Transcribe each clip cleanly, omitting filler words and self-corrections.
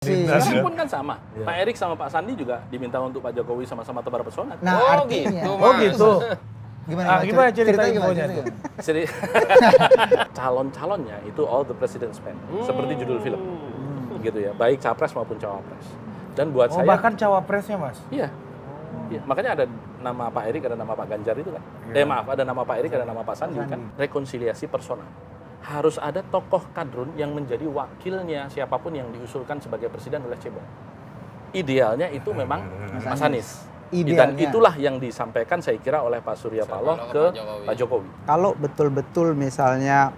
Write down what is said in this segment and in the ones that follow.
Sekarang pun kan sama. Pak Erik sama Pak Sandi juga diminta untuk Pak Jokowi sama-sama tebar pesona. Nah, artinya. Gitu. Gimana cerita gimana? infonya Cerita tuh? gimana? Jadi calon-calonnya itu all the president's men, seperti judul film, gitu ya, baik capres maupun cawapres. Dan buat saya, Bahkan cawapresnya, Mas. iya, makanya ada nama Pak Erik, ada nama Pak Ganjar itu kan. Maaf, ada nama Pak Erik, ada nama Pak Sandi kan. Rekonsiliasi personal. Harus ada tokoh kadrun yang menjadi wakilnya siapapun yang diusulkan sebagai presiden oleh Cebong. Idealnya itu memang Mas Anies. Dan Idealnya. itulah yang disampaikan saya kira oleh Pak Surya Paloh ke Pak Jokowi. Kalau betul-betul misalnya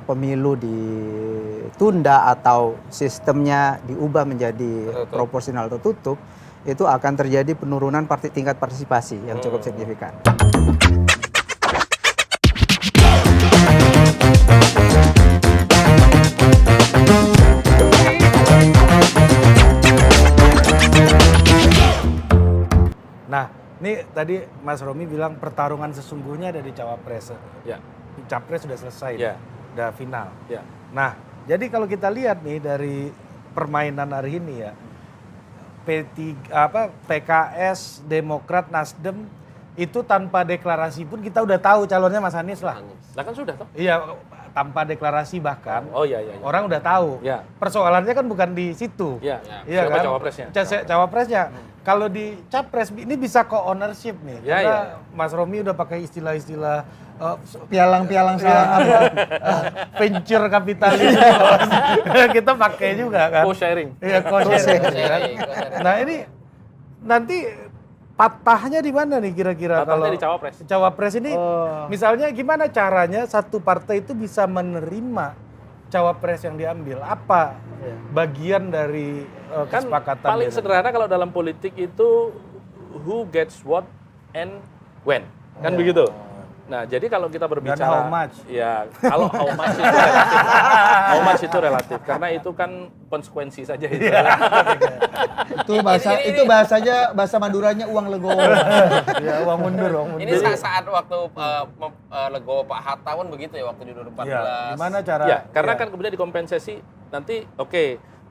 pemilu ditunda atau sistemnya diubah menjadi proporsional tertutup, itu akan terjadi penurunan tingkat partisipasi yang cukup signifikan. Nah, ini tadi Mas Romi bilang pertarungan sesungguhnya ada di cawapres. Ya, Capres sudah selesai, Ya. udah final. ya. Nah, jadi kalau kita lihat nih dari permainan hari ini ya, PKS, Demokrat, Nasdem itu tanpa deklarasi pun kita udah tahu calonnya Mas Anies lah. Lah kan sudah toh? Iya, tanpa deklarasi bahkan. Oh iya, iya. Orang udah tahu. Ya. Persoalannya kan bukan di situ. Iya, Iya siapa kan? cawapresnya? Cawapresnya. Kalau di capres ini bisa co-ownership nih. Ya, Karena ya. Mas Romi udah pakai istilah-istilah Pialang-pialang salah. venture kapitalis. Kita pakai juga kan. Co-sharing. Iya, co-sharing. Kan? Nah, ini nanti patahnya di mana nih kira-kira Patahnya kalau di cawapres. Cawapres ini misalnya gimana caranya satu partai itu bisa menerima cawapres yang diambil? Apa bagian dari Kan kesepakatan? paling dia? sederhana kalau dalam politik itu who gets what and when. Kan begitu. Nah, jadi kalau kita berbicara how much. ya, kalau how much itu relatif. How much itu relatif karena itu kan konsekuensi saja itu. Bahasanya bahasa Maduranya uang legowo. Ya, uang mundur. Ini saat waktu legowo Pak Hatta pun begitu ya waktu di 2014. Ya, gimana cara? Ya, karena kan kemudian dikompensasi nanti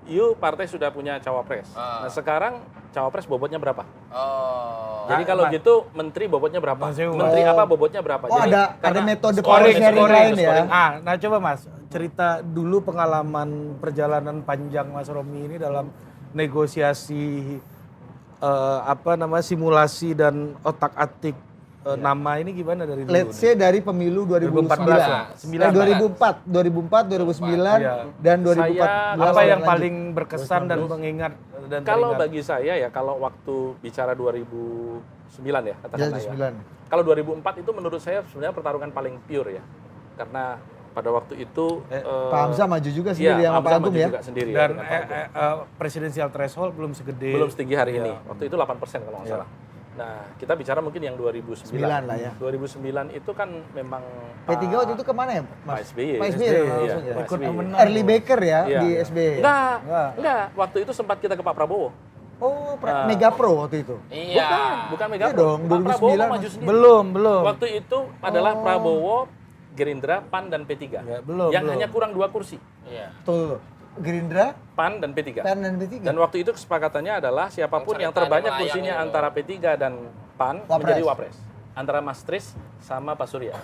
you partai sudah punya cawapres. Nah, sekarang cawapres bobotnya berapa? Oh. Jadi kalau gitu menteri bobotnya berapa? Menteri apa bobotnya berapa? Oh, Jadi, ada karena metode Scoring, sharing lain ya. Nah coba Mas, cerita dulu pengalaman perjalanan panjang Mas Romi ini dalam negosiasi simulasi dan otak-atik nama ini gimana dari dulu? Let's say dari pemilu 2014. 2004, 2009, dan 2014. Apa yang lanjut. paling berkesan dan mengingat dan kalau teringat? bagi saya ya, kalau waktu bicara 2009 ya katakanlah ya. 2009. Kalau 2004 itu menurut saya sebenarnya pertarungan paling pure ya. Karena pada waktu itu Pak Hamzah maju juga sendiri sama Pak Agung ya. juga sendiri Dan ya, dengan Pak Agung. presidensial threshold belum segede. Belum setinggi hari Iya. ini. Waktu itu 8% kalau nggak salah. Nah, kita bicara mungkin yang 2009. 9 lah ya. 2009 itu kan memang P3 waktu itu kemana ya, Pak Mas? SBY. Pak SBY Iya, langsung ya. Pak Ikut SBY. menang. Early Baker ya Iya. di SBY. Enggak. Waktu itu sempat kita ke Pak Prabowo. Oh, Mega Pro waktu itu. Iya. Bukan Mega Iya Pro. dong, Pak Prabowo 2009 maju sendiri. Belum. Waktu itu adalah Prabowo, Gerindra, PAN, dan P3. Ya, belum. Hanya kurang 2 kursi. Iya. Tuh, Gerindra, PAN dan P3. PAN dan P3. Dan waktu itu kesepakatannya adalah siapapun yang terbanyak melayang kursinya itu. antara P3 dan PAN Wapres. menjadi wapres. Antara Mas Tris sama Pak Surya.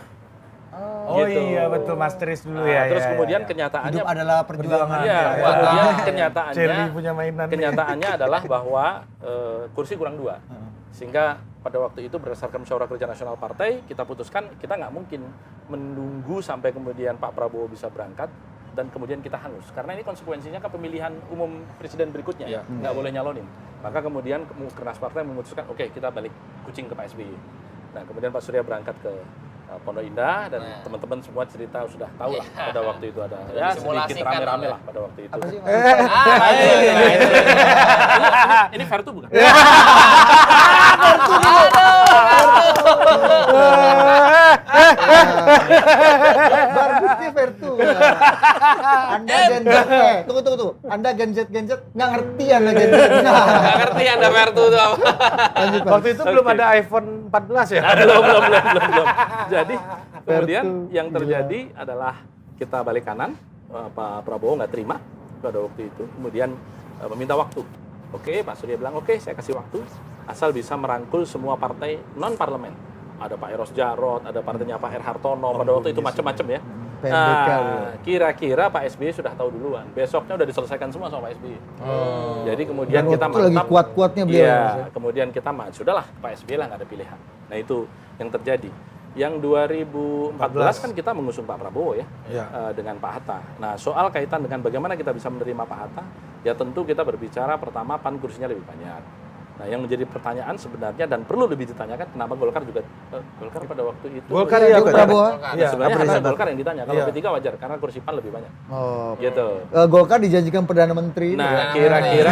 Oh Gitu. iya betul Mas Tris dulu Nah, ya. terus ya, kemudian ya. kenyataannya Hidup adalah perjuangan. Iya, Ya. kemudian Cherry punya mainan. kenyataannya adalah bahwa kursi kurang 2. Sehingga pada waktu itu berdasarkan musyawarah kerja nasional partai, kita putuskan kita nggak mungkin menunggu sampai kemudian Pak Prabowo bisa berangkat dan kemudian kita hangus. Karena ini konsekuensinya ke pemilihan umum presiden berikutnya, nggak boleh nyalonin. Maka kemudian Kernas Partai memutuskan, oke, kita balik kucing ke Pak SBY. Nah, kemudian Pak Surya berangkat ke Pondok Indah dan teman-teman semua cerita sudah tahu lah pada waktu itu ada ya sedikit Disimulasikan rame-rame oleh- lah pada waktu itu. Apa sih, Mas? Ini Vertu bukan? Barbukti Vertu. Anda Gen Z. Tunggu. Anda Gen Z nggak ngerti Anda Gen Z. Nggak ngerti Anda Vertu itu apa. Lanjut, Pak. Waktu itu belum ada iPhone 14 ya? belum. Jadi kemudian yang terjadi adalah kita balik kanan Pak Prabowo nggak terima pada waktu itu, kemudian meminta waktu. Oke, Pak Surya bilang oke, saya kasih waktu, asal bisa merangkul semua partai non parlemen. Ada Pak Eros Jarot, ada partainya Pak R. Hartono, pada waktu itu macam-macam ya. PMBK, Nah, kira-kira Pak SBY sudah tahu duluan. Besoknya udah diselesaikan semua sama Pak SBY. Jadi kemudian Dan kita waktu itu lagi mantap. kuat-kuatnya beliau. Iya, Mas, ya. kemudian kita sudahlah Pak SBY lah nggak ada pilihan. Nah itu yang terjadi. Yang 2014 kan kita mengusung Pak Prabowo ya, dengan Pak Hatta. Nah soal kaitan dengan bagaimana kita bisa menerima Pak Hatta, ya tentu kita berbicara pertama PAN kursinya lebih banyak. Nah yang menjadi pertanyaan sebenarnya dan perlu lebih ditanyakan kenapa Golkar juga Golkar pada waktu itu Golkar Iya, ya, Pak Prabowo. Iya, sebenarnya April hanya September. Golkar yang ditanya. Kalau Iya. P3 wajar karena kursi PAN lebih banyak. Oh. Gitu. Golkar dijanjikan Perdana Menteri. Nah kira-kira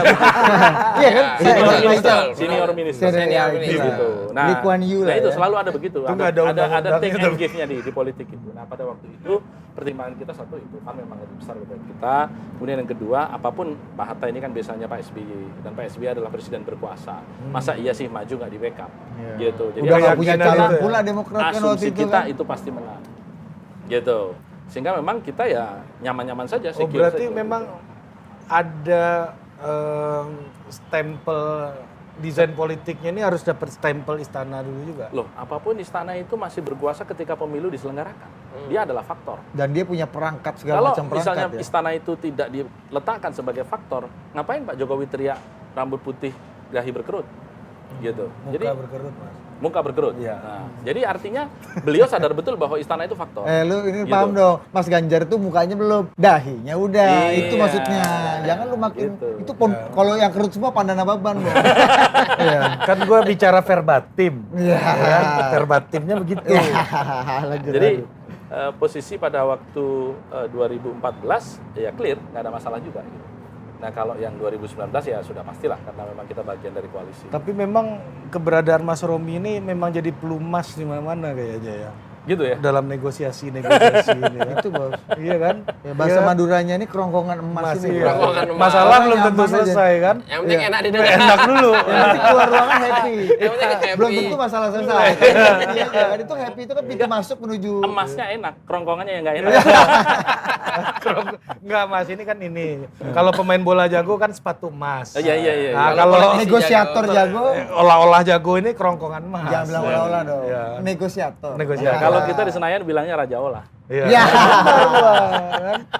Iya kan? senior minister. Senior minister. Gitu. Nah, Lee Kuan Yew lah itu ya. selalu ada begitu. Itu nggak ada Ada undang-undang take itu. and give-nya di politik itu. Nah, pada waktu itu pertimbangan kita satu itu kan memang lebih besar daripada kita. Kemudian yang kedua, apapun Pak Hatta ini kan biasanya Pak SBY dan Pak SBY adalah presiden berkuasa. Masa iya sih maju nggak di backup? Gitu. Jadi Udah nggak punya keyakinan calon itu ya. pula Demokrat kan waktu asumsi itu kita kan. itu pasti menang. Gitu. Sehingga memang kita ya nyaman-nyaman saja. Oh secure berarti saja, memang gitu. ada stempel desain politiknya ini harus dapat stempel istana dulu juga. Loh, apapun istana itu masih berkuasa ketika pemilu diselenggarakan. Dia adalah faktor. Dan dia punya perangkat segala Kalau macam misalnya perangkat ya. istana itu tidak diletakkan sebagai faktor, ngapain Pak Jokowi teriak rambut putih, dahi berkerut? Gitu. Muka Jadi berkerut mas. muka berkerut. Iya. Nah, jadi artinya beliau sadar betul bahwa istana itu faktor. Lu ini Gitu. paham dong, Mas Ganjar tuh mukanya belum, dahinya udah, Iya. itu maksudnya. Jangan lu makin, Gitu. itu kalau yang kerut semua Pandana Baban loh. Iya. Kan gue bicara verbatim. Iya. Ya, verbatimnya begitu. Lanjut, Jadi lanjut. posisi pada waktu 2014 ya clear, nggak ada masalah juga. Gitu. Nah kalau yang 2019 ya sudah pastilah karena memang kita bagian dari koalisi. Tapi memang keberadaan Mas Romi ini memang jadi pelumas di mana-mana kayaknya ya. Gitu ya. Dalam negosiasi ini. Ya. Itu bos. Iya kan? Ya, bahasa Iya. Maduranya ini kerongkongan emas Masih ini. ya. Bos. Kerongkongan emas. Masalah belum Nyaman tentu aja. selesai kan? Yang penting enak didengar. Enak dulu. Yang penting keluar ruangan happy. Yang penting happy. Belum tentu masalah selesai. Iya kan itu happy itu kan pintu masuk menuju. Emasnya enak, kerongkongannya yang nggak enak. Enggak mas, ini kan ini. Kalau pemain bola jago kan sepatu emas. Oh, iya. Nah, Kalau kalau politisi Negosiator jago. olah-olah jago ini kerongkongan emas. Jangan bilang olah-olah dong. Iya. Negosiator. Negosiator. Kalau kita di Senayan bilangnya Raja Olah. Iya. Ya.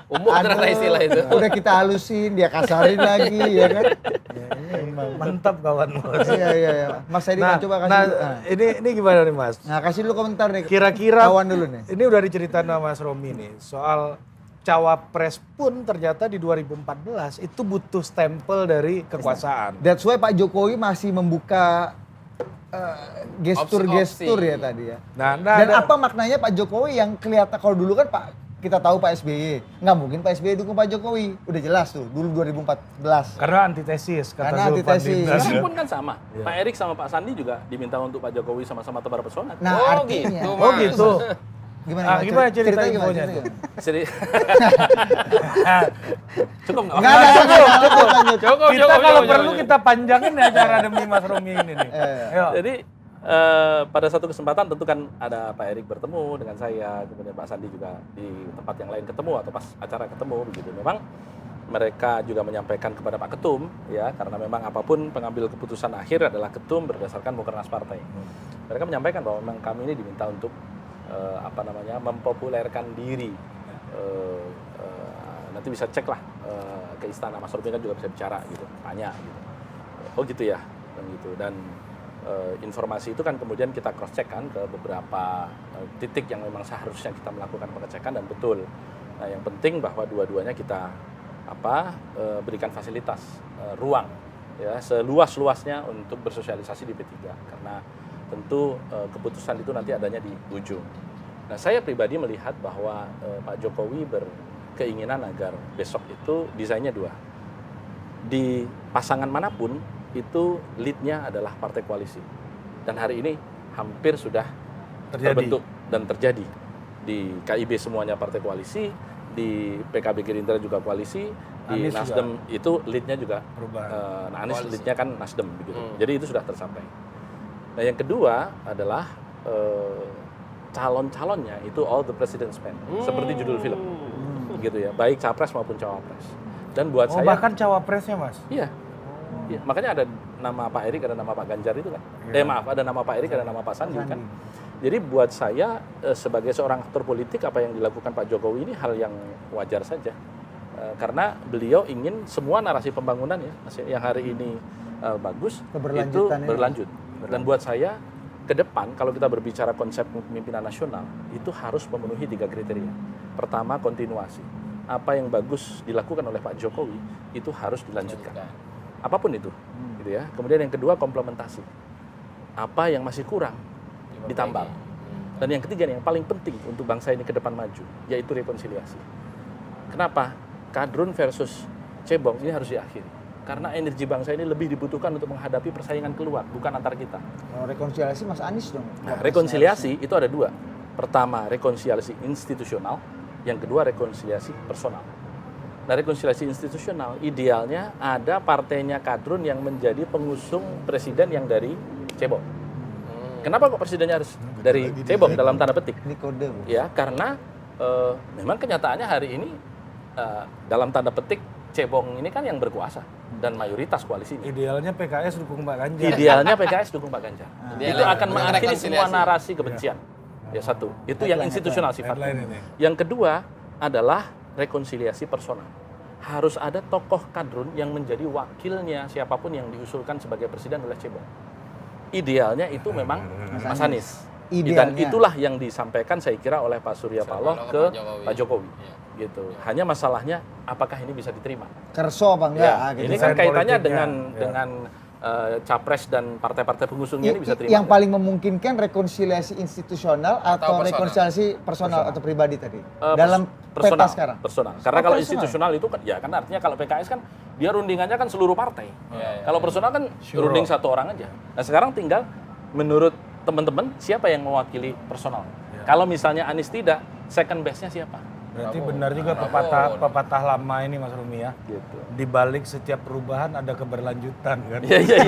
Umum ternyata istilah itu. Udah kita halusin, dia kasarin lagi ya kan. Mantap kawan mas. Iya. Mas Edi Nah, coba kasih nah dulu. Nah. ini gimana nih mas? Nah, kasih dulu komentar nih. Kira-kira kawan dulu nih. ini udah diceritain sama Mas Romi nih soal cawapres pun ternyata di 2014 itu butuh stempel dari kekuasaan. That's why Pak Jokowi masih membuka gestur-gestur Opsi-opsi. ya tadi ya. Nah, Dan apa maknanya Pak Jokowi yang kelihatan kalau dulu kan Pak kita tahu Pak SBY, nggak mungkin Pak SBY dukung Pak Jokowi, udah jelas tuh dulu 2014. Karena antitesis kata Karena Zulfan antitesis. Dimnas. Sekarang pun kan sama. Pak Erik sama Pak Sandi juga diminta untuk Pak Jokowi sama-sama tebar pesona. Nah Oh, artinya, gitu, Oh Mas. gitu. gimana? Mas? Gimana cerita Ceritanya infonya gimana? tuh? Jadi cukup nggak? Nggak ada, lanjut. Kita kalau perlu kita panjangin acara demi Mas Romi ini nih. Ayo. Jadi pada satu kesempatan tentu kan ada Pak Erik bertemu dengan saya, kemudian Pak Sandi juga di tempat yang lain ketemu atau pas acara ketemu begitu. Memang mereka juga menyampaikan kepada Pak Ketum ya karena memang apapun pengambil keputusan akhir adalah Ketum berdasarkan mukernas partai. Mereka menyampaikan bahwa memang kami ini diminta untuk mempopulerkan diri. Nanti bisa cek lah ke istana, Mas Romi kan juga bisa bicara gitu, tanya gitu. Oh gitu ya, gitu. Dan informasi itu kan kemudian kita cross check kan ke beberapa titik yang memang seharusnya kita melakukan pengecekan dan betul. Nah yang penting bahwa dua-duanya kita berikan fasilitas ruang ya seluas-luasnya untuk bersosialisasi di P3 karena tentu keputusan itu nanti adanya di ujung. Nah saya pribadi melihat bahwa Pak Jokowi berkeinginan agar besok itu desainnya dua. Di pasangan manapun itu lead-nya adalah partai koalisi. Dan hari ini hampir sudah terbentuk dan terjadi. Di KIB semuanya partai koalisi, di PKB Gerindra juga koalisi, di Anies Nasdem itu lead-nya juga Perubahan. Anies Koalisi. lead-nya kan Nasdem begitu. Jadi itu sudah tersampai. Nah yang kedua adalah calon-calonnya itu all the president's men, seperti judul film. gitu ya, baik capres maupun cawapres. Dan buat saya bahkan cawapresnya, Mas. iya. Iya, makanya ada nama Pak Erik, ada nama Pak Ganjar itu kan. Maaf, ada nama Pak Erik, ada nama Pak Sandi kan. Jadi buat saya sebagai seorang aktor politik, apa yang dilakukan Pak Jokowi ini hal yang wajar saja. Karena beliau ingin semua narasi pembangunan ya, yang hari ini bagus, itu berlanjut. Dan buat saya, ke depan kalau kita berbicara konsep kepemimpinan nasional, itu harus memenuhi 3 kriteria. Pertama, kontinuasi. Apa yang bagus dilakukan oleh Pak Jokowi, itu harus dilanjutkan. Apapun itu. Gitu ya. Kemudian yang kedua, komplementasi. Apa yang masih kurang, ditambah. Dan yang ketiga yang paling penting untuk bangsa ini ke depan maju, yaitu rekonsiliasi. Kenapa? Kadrun versus cebong ini harus diakhiri. Karena energi bangsa ini lebih dibutuhkan untuk menghadapi persaingan keluar, bukan antar kita. Kalau rekonsiliasi Mas Anies dong. Nah, rekonsiliasi itu ada 2. Pertama, rekonsiliasi institusional. Yang kedua, rekonsiliasi personal. Nah, rekonsiliasi institusional idealnya ada partainya kadrun yang menjadi pengusung presiden yang dari cebong. Kenapa kok presidennya harus dari cebong dalam tanda petik? Ini kode, Bu. Ya, karena memang kenyataannya hari ini dalam tanda petik cebong ini kan yang berkuasa dan mayoritas koalisi ini. Idealnya PKS dukung Pak Ganjar. Idealnya PKS dukung Pak Ganjar. Itu Idealnya akan mengakhiri semua rekonsiliasi. narasi kebencian. Ya, satu. Itu yang institusional sifatnya. Headline ini. Yang kedua adalah rekonsiliasi personal. Harus ada tokoh kadrun yang menjadi wakilnya siapapun yang diusulkan sebagai presiden oleh cebong. Idealnya itu memang Mas Anies. Dan Idealnya. itulah yang disampaikan saya kira oleh Pak Surya Paloh ke Pak Jokowi. Gitu. Hanya masalahnya apakah ini bisa diterima? Kerso apa enggak? Ya, Gitu. ini kan Desain kaitannya politiknya. dengan capres dan partai-partai pengusungnya ini bisa terima. Yang paling memungkinkan rekonsiliasi institusional atau personal. rekonsiliasi personal atau pribadi tadi Eh, dalam personal, peta sekarang. personal. Karena Oh, kalau personal. institusional itu kan ya kan artinya kalau PKS kan dia rundingannya kan seluruh partai. Kalau personal kan runding satu orang aja. Nah, sekarang tinggal menurut teman-teman siapa yang mewakili personal. Kalau misalnya Anies tidak, second base-nya siapa? Berarti benar juga pepatah lama ini Mas Rumi ya. Gitu. Di balik setiap perubahan ada keberlanjutan kan. Iya.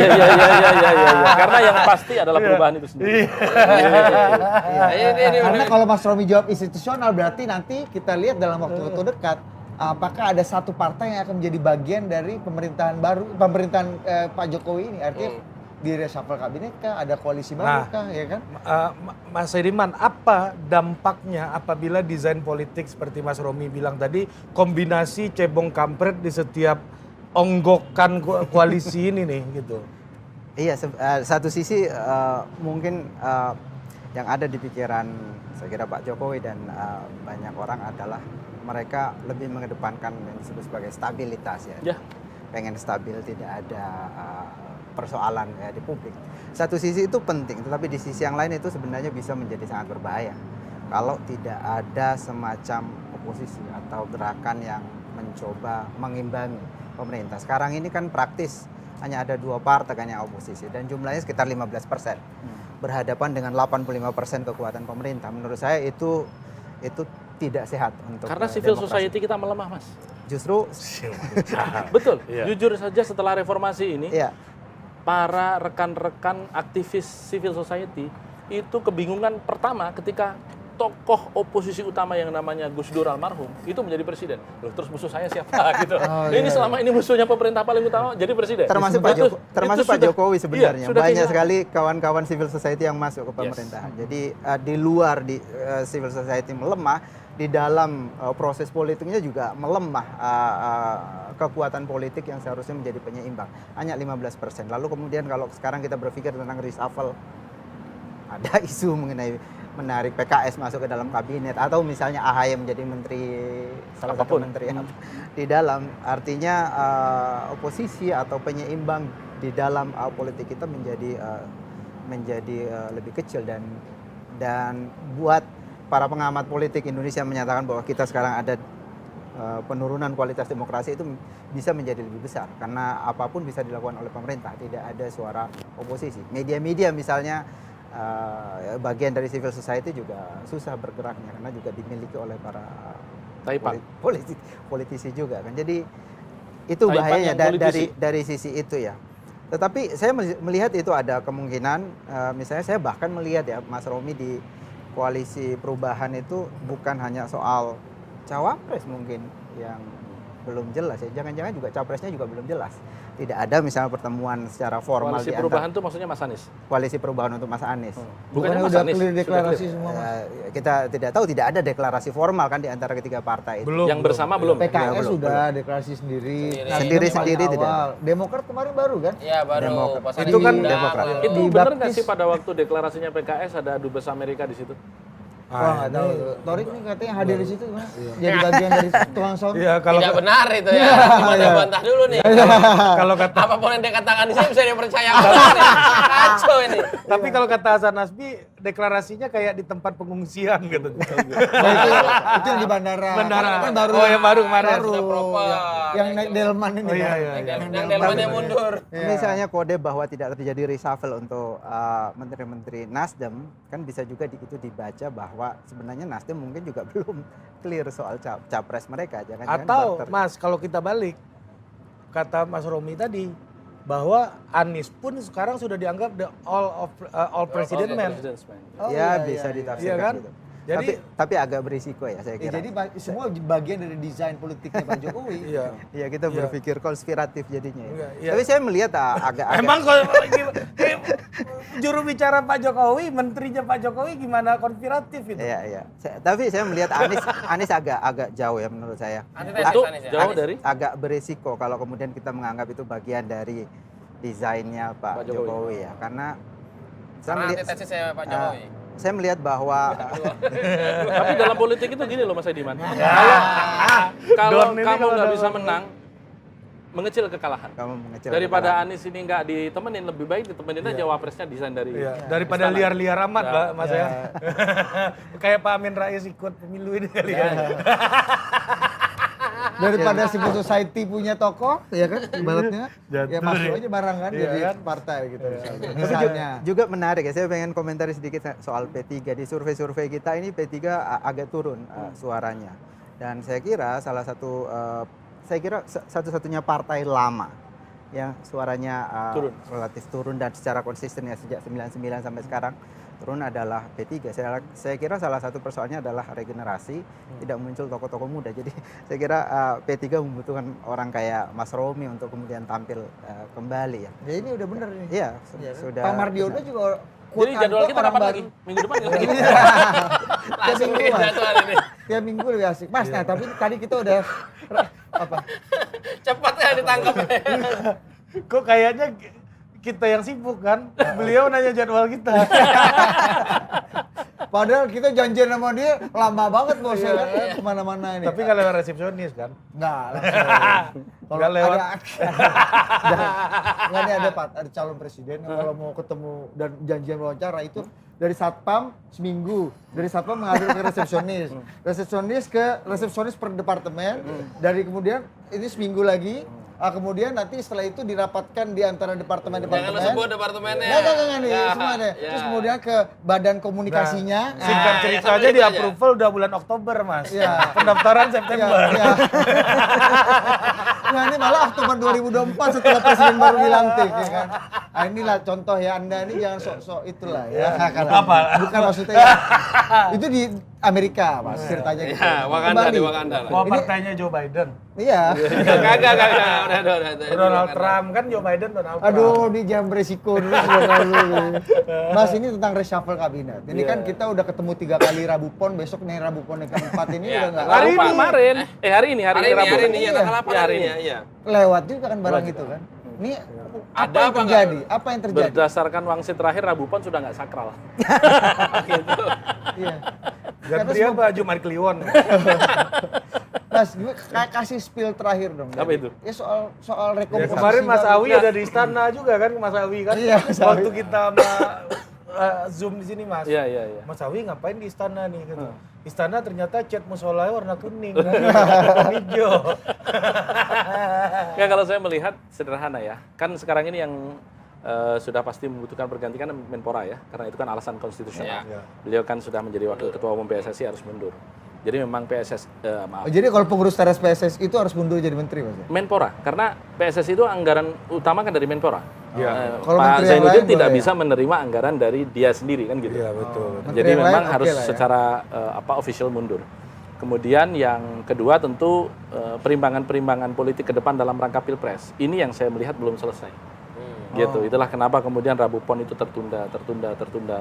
Karena yang pasti adalah perubahan itu sendiri. Karena kalau Mas Romi jawab institusional berarti nanti kita lihat dalam waktu-waktu dekat apakah ada satu partai yang akan menjadi bagian dari pemerintahan baru, pemerintahan Pak Jokowi ini. Artinya di reshuffle kabinet kah, ada koalisi baru kah, ya kan? Mas Ediman, apa dampaknya apabila desain politik seperti Mas Romi bilang tadi, kombinasi cebong kampret di setiap onggokan koalisi ini nih gitu? Iya, satu sisi mungkin yang ada di pikiran saya kira Pak Jokowi dan banyak orang adalah mereka lebih mengedepankan yang disebut sebagai stabilitas ya. Pengen stabil, tidak ada persoalan di publik. Satu sisi itu penting, tetapi di sisi yang lain itu sebenarnya bisa menjadi sangat berbahaya kalau tidak ada semacam oposisi atau gerakan yang mencoba mengimbangi pemerintah. Sekarang ini kan praktis hanya ada 2 partai kan yang oposisi dan jumlahnya sekitar 15%. Berhadapan dengan 85% kekuatan pemerintah. Menurut saya itu tidak sehat untuk Karena civil demokrasi. society kita melemah, Mas. Justru Betul. Jujur saja setelah reformasi ini, iya. para rekan-rekan aktivis civil society itu kebingungan pertama ketika tokoh oposisi utama yang namanya Gus Dur almarhum itu menjadi presiden. Loh, terus musuh saya siapa gitu. Ini selama ini musuhnya pemerintah paling utama jadi presiden. Termasuk Pak Jokowi sebenarnya. Banyak sekali kawan-kawan civil society yang masuk ke pemerintahan. Jadi di luar civil society melemah, di dalam proses politiknya juga melemah kekuatan politik yang seharusnya menjadi penyeimbang. Hanya 15%. Lalu kemudian kalau sekarang kita berpikir tentang reshuffle, ada isu mengenai menarik PKS masuk ke dalam kabinet atau misalnya AHY menjadi menteri salah satu menteri di dalam, artinya oposisi atau penyeimbang di dalam politik kita menjadi lebih kecil dan buat para pengamat politik Indonesia menyatakan bahwa kita sekarang ada penurunan kualitas demokrasi itu bisa menjadi lebih besar karena apapun bisa dilakukan oleh pemerintah, tidak ada suara oposisi. Media-media misalnya bagian dari civil society juga susah bergeraknya karena juga dimiliki oleh para politisi juga kan. Jadi itu bahayanya dari sisi itu ya. Tetapi saya melihat itu ada kemungkinan, misalnya saya bahkan melihat ya Mas Romi di koalisi perubahan itu bukan hanya soal cawapres mungkin yang belum jelas ya. Jangan-jangan juga capresnya juga belum jelas. Tidak ada misalnya pertemuan secara formal Koalisi di antara perubahan itu maksudnya Mas Anies. koalisi perubahan untuk Mas Anies. Bukannya Mas udah Anies clear sudah deklarasi clear. semua, Mas. Kita tidak tahu, tidak ada deklarasi formal kan di antara ketiga partai itu. Belum. Yang bersama belum. PKS belum, sudah deklarasi sendiri. Nasdem Sendiri-sendiri paling tidak awal. Demokrat kemarin baru kan? Iya, baru Demokrat. pas Itu kan Demokrat. Itu Di benar nggak baptis. sih pada waktu deklarasinya PKS ada dubes Amerika di situ? Wah, nggak tahu. Torik nih katanya hadir di situ gimana? Jadi bagian dari tukang sound. Iya, kalau tidak benar itu ya. Bantah-bantah dulu nih. kalau kata Apapun yang dikatakan di sini bisa dipercayakan nih. Kacau ini. tapi kalau kata Hasan Nasbi deklarasinya kayak di tempat pengungsian gitu. Nah, itu yang di bandara. Bandara. Kan baru. Oh, yang baru kemarin. Baru. Sudah proper. Yang naik delman ini. Oh, iya, kan? iya, iya. Yang delmannya mundur. Iya. Misalnya kode bahwa tidak terjadi reshuffle untuk menteri-menteri Nasdem, kan bisa juga itu dibaca bahwa sebenarnya Nasdem mungkin juga belum clear soal capres mereka. Jangan-jangan Atau barter. Mas, kalau kita balik kata Mas Romi tadi bahwa Anies pun sekarang sudah dianggap the all president man. President's man. Oh, ya iya, bisa iya, iya. ditafsirkan Iya kan? gitu. Jadi- tapi agak berisiko ya saya Ya, kira. jadi semua bagian dari desain politiknya Pak Jokowi. Iya. Iya kita Iya. berpikir konspiratif jadinya. Iya, Ya. iya. Tapi saya melihat agak Emang kalau juru bicara Pak Jokowi, menterinya Pak Jokowi gimana konspiratif itu? Iya iya. Tapi saya melihat Anies agak jauh ya menurut saya. Antitesis Itu Anies ya. jauh dari Agak berisiko kalau kemudian kita menganggap itu bagian dari desainnya Pak Pak Jokowi. Jokowi ya. Karena Karena antitesis saya Pak Jokowi. saya melihat bahwa Tapi dalam politik itu gini loh Mas Ediman. Don Kalau ini kamu kalau nggak ada- bisa menang, mengecil kekalahan. kamu mengecil Daripada Anies ini nggak ditemenin, lebih baik ditemenin aja wapresnya desain dari Iya, daripada istana. liar-liar amat, Ya. Pak, Mas ya. Kayak Pak Amin Rais ikut pemilu ini kali ya. Daripada civil society punya toko, ya kan, ibaratnya, ya Jatuh masuk nih. aja barang kan, Iya jadi kan? partai gitu misalnya. Misalnya. juga menarik ya, saya pengen komentari sedikit soal P3. Di survei-survei kita ini P3 agak turun suaranya. Dan saya kira salah satu, satu-satunya partai lama yang suaranya Turun. relatif turun dan secara konsisten ya sejak 99 sampai sekarang turun adalah P3. Saya kira salah satu persoalannya adalah regenerasi, tidak muncul tokoh-tokoh muda. Jadi saya kira P3 membutuhkan orang kayak Mas Romi untuk kemudian tampil kembali ya. Ya ini udah bener nih. Iya, Iya kan? sudah. Pak Mardiono juga Jadi jadwal kita orang kapan baru. lagi? Minggu depan lagi. Langsung minggu, di Mas. jadwal ini. Tiap minggu lebih asik. Mas, nah tapi tadi kita udah apa? Cepat ya ditangkap. Kok kayaknya kita yang sibuk kan? Beliau nanya jadwal kita. Padahal kita janjian sama dia lama banget bos ya kan kemana-mana ini. Tapi nggak lewat resepsionis kan? Nggak langsung. Kalau Nggak lewat. nggak nih ada calon presiden yang kalau mau ketemu dan janjian wawancara itu dari satpam seminggu, dari satpam mengalir ke resepsionis ke resepsionis per departemen, dari kemudian ini seminggu lagi. Kemudian nanti setelah itu dirapatkan di antara Jangan departemen-departemen. lu sebut departemennya. Nggak nih, Ya, semua deh. ya. Terus kemudian ke badan komunikasinya. Singkat Ah, cerita ya, aja sampai di itu aja. approval udah bulan Oktober, Mas. Iya. Pendaftaran September. Iya. Nah ini malah Oktober 2024 setelah presiden baru dilantik ya kan. Nah inilah contoh ya, Anda ini jangan sok-sok itulah ya. Apa? Bukan maksudnya ya. Itu di Amerika Mas ceritanya gitu. Ya, Wakanda Kembali. di Wakanda. Mau Ini- partainya Joe Biden. Iya. Kagak. Udah. Donald Trump kan Joe Biden Donald Trump. Aduh, ini jangan beresiko dulu. Mas ini tentang reshuffle kabinet. Ini kan kita udah ketemu 3 kali Rabu Pon, besok nih Rabu Pon yang keempat ini Iya. udah nggak Hari ini. kemarin. Hari ini Hari Rabu. ini ya tanggal 8 Iya, hari ini ya. Iya. lewat juga kan barang itu kan. Ini apa Ada yang apa terjadi? Apa yang terjadi? Berdasarkan wangsit terakhir Rabu Pon sudah nggak sakral. Iya. Ganti apa? Jumat Kliwon. Mas, gue kasih spill terakhir dong. Apa itu? Ya soal Ya, rekomendasi. kemarin Mas baru. Awi ada di istana juga kan, Mas Awi kan? Iya, Mas Awi. Waktu kita sama Zoom di sini, Mas. Iya. Mas Awi ngapain di istana nih gitu. Istana ternyata cat musolanya warna kuning, warna hijau. Ya kalau saya melihat sederhana ya. Kan sekarang ini yang sudah pasti membutuhkan pergantian Menpora ya, karena itu kan alasan konstitusional. Iya. Beliau kan sudah menjadi wakil ketua umum PSSI harus mundur. Jadi memang Oh, jadi kalau pengurus teras PSS itu harus mundur jadi menteri Mas? Ya? Menpora, karena PSSI itu anggaran utama kan dari Menpora. Iya. Kalau Pak menteri yang Zainuddin lain tidak boleh bisa menerima anggaran dari dia sendiri kan gitu. Iya, betul. Menteri Jadi yang memang lain harus oke lah ya. secara official mundur. Kemudian yang kedua tentu perimbangan-perimbangan politik ke depan dalam rangka Pilpres. Ini yang saya melihat belum selesai. Gitu. Itulah kenapa kemudian Rabu Pon itu tertunda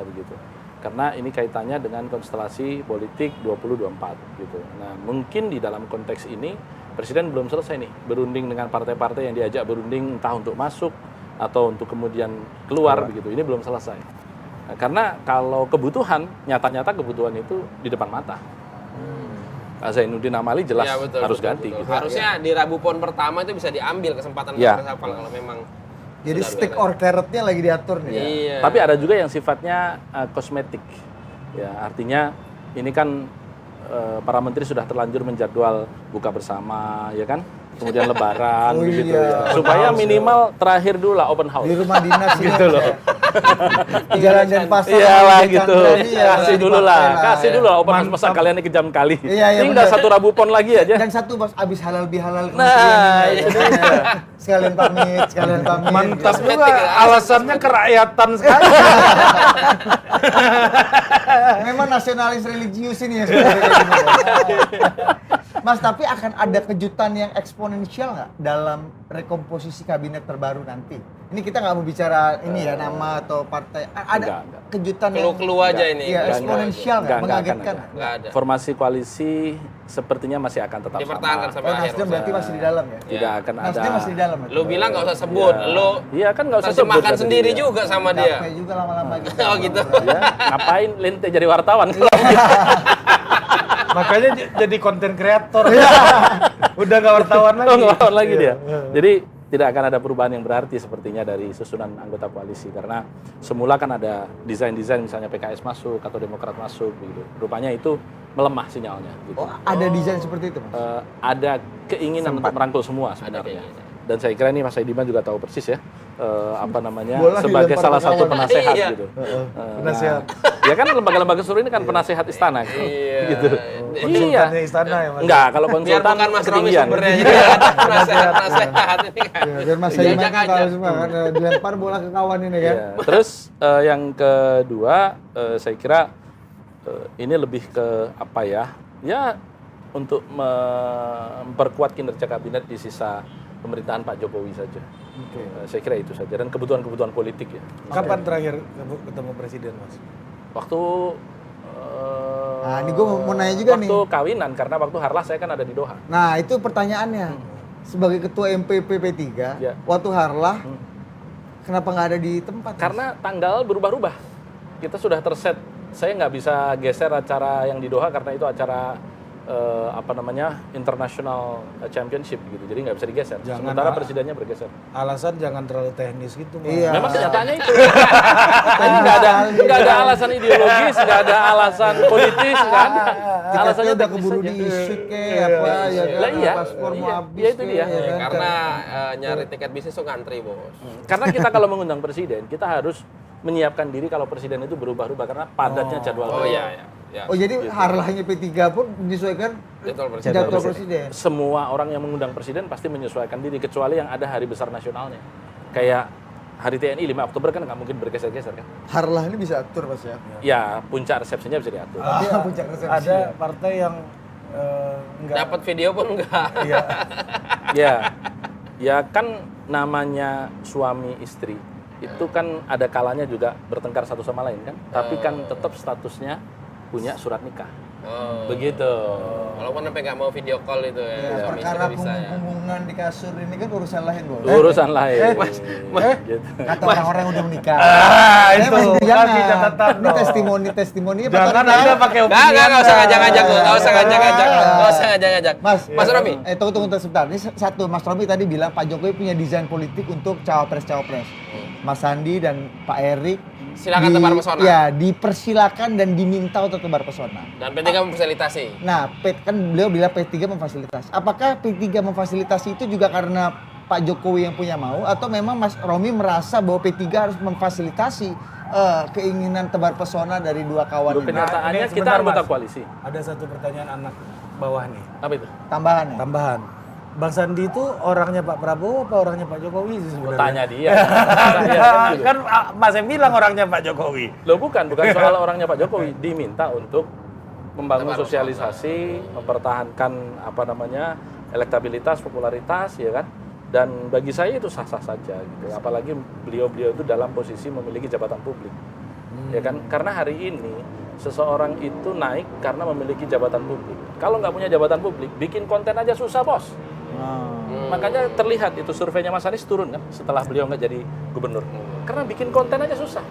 begitu. Karena ini kaitannya dengan konstelasi politik 2024 gitu. Nah, mungkin di dalam konteks ini Presiden belum selesai nih berunding dengan partai-partai yang diajak berunding entah untuk masuk atau untuk kemudian keluar begitu. Ini belum selesai. Nah, karena kalau kebutuhan, nyata-nyata kebutuhan itu di depan mata. Zainuddin Amali jelas Ya, betul, harus betul, ganti. betul. Gitu. Harusnya di Rabu Pon pertama itu bisa diambil kesempatan Ya. reshuffle kalau memang Jadi sudah stick beres. or carrot-nya lagi diatur nih. Iya. Tapi ada juga yang sifatnya kosmetik. Ya, artinya ini kan para menteri sudah terlanjur menjadwal buka bersama, ya kan? Kemudian lebaran Oh begitu iya. ya. Supaya minimal terakhir dulu lah open house. Di rumah dinas ini Gitu loh. di Jalan Denpasar. Iyalah di gitu. Chandra, iya, Kasih dulu dipakai lah. Kasih ya. dulu lah open house, masa kalian ini kejam kali. Iya, iya, Tinggal benar. satu Rabu Pon lagi aja. Dan satu bos abis halal bihalal Nah, iya. Sekalian pamit. Mantap gitu. juga alasannya kerakyatan sekali. Memang nasionalis religius ini ya sebenarnya kayak gini, Bos. Mas, tapi akan ada kejutan yang eksponensial nggak dalam rekomposisi kabinet terbaru nanti? Ini kita nggak mau bicara ini ya nama atau partai. Ada Enggak. kejutan yang Clue-clue aja ini. Iya, Enggak, eksponensial nggak? enggak akan Mengagetkan? ada. Nggak ada. Formasi koalisi sepertinya masih akan tetap Dipertahankan sama. sampai Oh, akhir. Nasdem berarti masih di dalam ya? Tidak akan ada. Nasdem masih di dalam ya? Lu bilang nggak usah sebut, lu Iya kan nggak usah sebut terjemahkan kata sendiri dia. juga sama dia. Capek juga lama-lama gitu. Oh gitu. Ya, ngapain lente jadi wartawan? Makanya jadi konten kreator. Udah gak wartawan lagi. Oh, nggak wartawan lagi Iya. dia. Jadi tidak akan ada perubahan yang berarti sepertinya dari susunan anggota koalisi karena semula kan ada desain-desain misalnya PKS masuk atau Demokrat masuk begitu. Rupanya itu melemah sinyalnya gitu. Oh, ada desain seperti itu, Mas? Ada keinginan untuk merangkul semua sebenarnya. Dan saya kira ini Mas Saidiman juga tahu persis ya apa namanya Bola sebagai dilempar salah ke satu kawan. penasehat Iya. gitu. Penasehat. Ya kan lembaga-lembaga survei ini kan penasehat istana Iya. gitu. Konsultannya istana ya Mas. Enggak, kalau Biar konsultan bukan Mas Romi ketinggian. sumbernya, jadi ada penasehat ini kan. Ya, biar Mas Diajak Saiman kan aja. tahu semua kan dilempar bola ke kawan ini kan. Iya. Terus yang kedua saya kira ini lebih ke apa ya? Ya untuk memperkuat kinerja kabinet di sisa pemerintahan Pak Jokowi saja. Saya kira itu saja dan kebutuhan-kebutuhan politik ya. Kapan terakhir ketemu presiden Mas? Waktu Nah, ini gue mau nanya juga nih. waktu kawinan karena waktu Harlah saya kan ada di Doha. Nah, itu pertanyaannya. Sebagai ketua MPP P3, Ya. waktu Harlah, kenapa nggak ada di tempat? Mas? Karena tanggal berubah-ubah. Kita sudah terset. Saya nggak bisa geser acara yang di Doha karena itu acara apa namanya international championship gitu. Jadi nggak bisa digeser. Jangan, Sementara Pak. presidennya bergeser. Alasan jangan terlalu teknis gitu Mas. Iya. Memang kenyataannya itu. Jadi nggak ada alasan ideologis, nggak ada alasan politis, nggak ada. Tiketnya Alasannya udah teknis keburu saja. diisut kayak apa ya kan? Lah iya. Paspor mau Iya. habis. Iya, itu kayak, dia. ya kan? Karena nyari tiket bisnis tuh ngantri, Bos. Karena kita kalau mengundang presiden, kita harus menyiapkan diri kalau presiden itu berubah-ubah karena padatnya jadwal. Oh kerja. iya, iya. Oh jadi Harlahnya P3 pun menyesuaikan Jadwal presiden. jadwal presiden. Semua orang yang mengundang presiden pasti menyesuaikan diri kecuali yang ada hari besar nasionalnya. Kayak hari TNI 5 Oktober kan nggak mungkin bergeser-geser kan. Harlah ini bisa atur Mas ya. Ya puncak resepsinya bisa diatur. Tapi puncak resepsi. Ada partai yang enggak Dapat video pun enggak. iya. Ya, ya kan namanya suami istri itu kan ada kalanya juga bertengkar satu sama lain kan. Tapi kan tetap statusnya punya surat nikah. Oh. Begitu. Walaupun sampai nggak mau video call itu ya, Ya, suami perkara istri bisa ya. punggung-punggungan di kasur ini kan urusan lain, Bos. Urusan lain. Gitu. Kata orang-orang yang udah menikah. itu. Kasih catatan Ini dong. testimoni apa Jangan tadi? Anda pakai opini. Nggak usah ngajak-ngajak, Anda. nggak usah ngajak-ngajak, nggak usah ngajak-ngajak. Mas Romi, Tunggu sebentar. Ini satu, Mas Romi tadi bilang Pak Jokowi punya desain politik untuk cawapres-cawapres. Mas Sandi dan Pak Erik Silakan tebar pesona. Ya, dipersilakan dan diminta untuk tebar pesona. dan P3 memfasilitasi. Nah, kan beliau bilang P3 memfasilitasi. Apakah P3 memfasilitasi itu juga karena Pak Jokowi yang punya mau atau memang Mas Romi merasa bahwa P3 harus memfasilitasi keinginan tebar pesona dari dua kawan Loh, ini? kenyataannya Ini kita sebentar, anggota Mas. koalisi. Ada satu pertanyaan anak bawah nih. Apa itu? Tambahan ya? Tambahan. Bang Sandi itu orangnya Pak Prabowo apa orangnya Pak Jokowi sih sebenarnya? Tanya dia. Tanya kan gitu. Kan Mas yang bilang orangnya Pak Jokowi. Loh bukan soal orangnya Pak Jokowi, diminta untuk membangun sosialisasi, mempertahankan elektabilitas, popularitas, ya kan. Dan bagi saya itu sah-sah saja gitu. Apalagi beliau-beliau itu dalam posisi memiliki jabatan publik. Ya kan? Karena hari ini seseorang itu naik karena memiliki jabatan publik. Kalau nggak punya jabatan publik, bikin konten aja susah, Bos. Makanya terlihat itu surveinya Mas Anies turun kan setelah beliau nggak jadi gubernur. Karena bikin konten aja susah.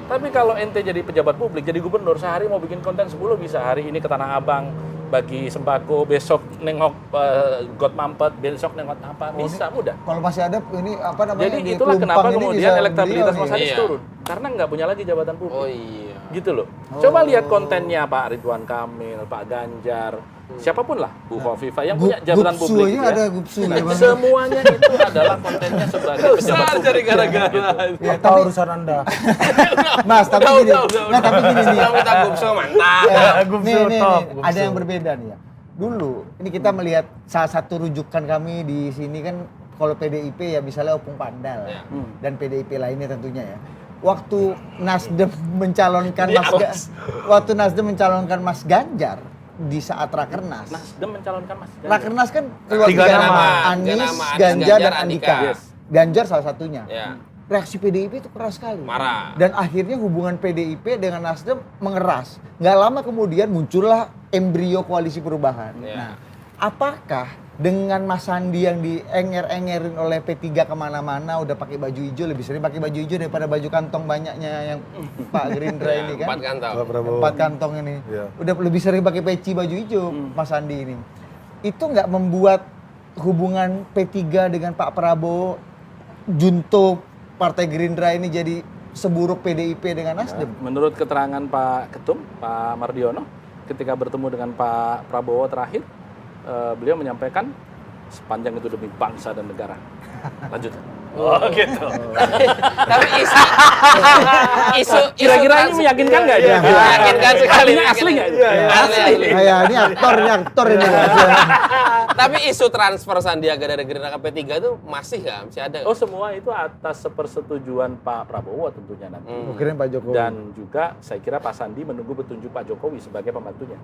Tapi kalau ente jadi pejabat publik, jadi gubernur, sehari mau bikin konten 10 bisa. Hari ini ke Tanah Abang, bagi sembako, besok nengok got mampet, besok nengok apa, bisa, mudah. Kalau masih ada ini Jadi di itulah Pelumpang kenapa ini kemudian bisa elektabilitas beliau Mas nih. Anies Iya. turun. Karena nggak punya lagi jabatan publik. Oh iya. Gitu loh. Coba lihat kontennya Pak Ridwan Kamil, Pak Ganjar, siapapun lah, Bu Khofifah yang punya jabatan publik. Gupsunya ada gupsunya. Nah, semuanya itu adalah kontennya sebagai pejabat publik. Cari gara-gara. Ya, Apa tapi urusan Anda? Mas, tapi gini. Nah, tapi gini nih. Kita minta gupso mantap. Gupsu Nih, top, ada gupsu. yang berbeda nih ya. Dulu, ini kita melihat salah satu rujukan kami di sini kan kalau PDIP ya misalnya Opung Panda lah. Ya. Dan PDIP lainnya tentunya ya. Waktu Nasdem mencalonkan Dia waktu Nasdem mencalonkan Mas Ganjar di saat Rakernas. Nasdem mencalonkan Mas Ganjar. Rakernas kan keluar Tiga tiga nama. nama, Tiga Anies, nama, Anies, Ganjar, dan Ganjar, Andika. Andika. Yes. Ganjar salah satunya. Ya. Reaksi PDIP itu keras sekali. Marah. Dan akhirnya hubungan PDIP dengan Nasdem mengeras. Nggak lama kemudian muncullah embrio koalisi perubahan. Ya. Nah, apakah dengan Mas Sandi yang dienger-engerin oleh P3 kemana-mana udah pakai baju hijau, lebih sering pakai baju hijau daripada baju kantong banyaknya yang Pak Gerindra Ya, ini kan? 4 kantong. Empat kantong ini. Iya. Udah lebih sering pakai peci baju hijau Mas Sandi ini. Itu nggak membuat hubungan P3 dengan Pak Prabowo, junto Partai Gerindra ini jadi seburuk PDIP dengan Nasdem? Menurut keterangan Pak Ketum, Pak Mardiono, ketika bertemu dengan Pak Prabowo terakhir, beliau menyampaikan sepanjang itu demi bangsa dan negara. Lanjut. Oh gitu. Tapi isu Kira-kira ini meyakinkan nggak ya? Meyakinkan sekali. Artinya asli nggak itu? Asli. Kayak ini aktor ini. Tapi isu transfer Sandiaga dari Gerindra ke P3 itu masih nggak? Masih ada? Oh semua itu atas sepersetujuan Pak Prabowo tentunya nanti. Kirain Pak Jokowi. Dan juga saya kira Pak Sandi menunggu petunjuk Pak Jokowi sebagai pembantunya.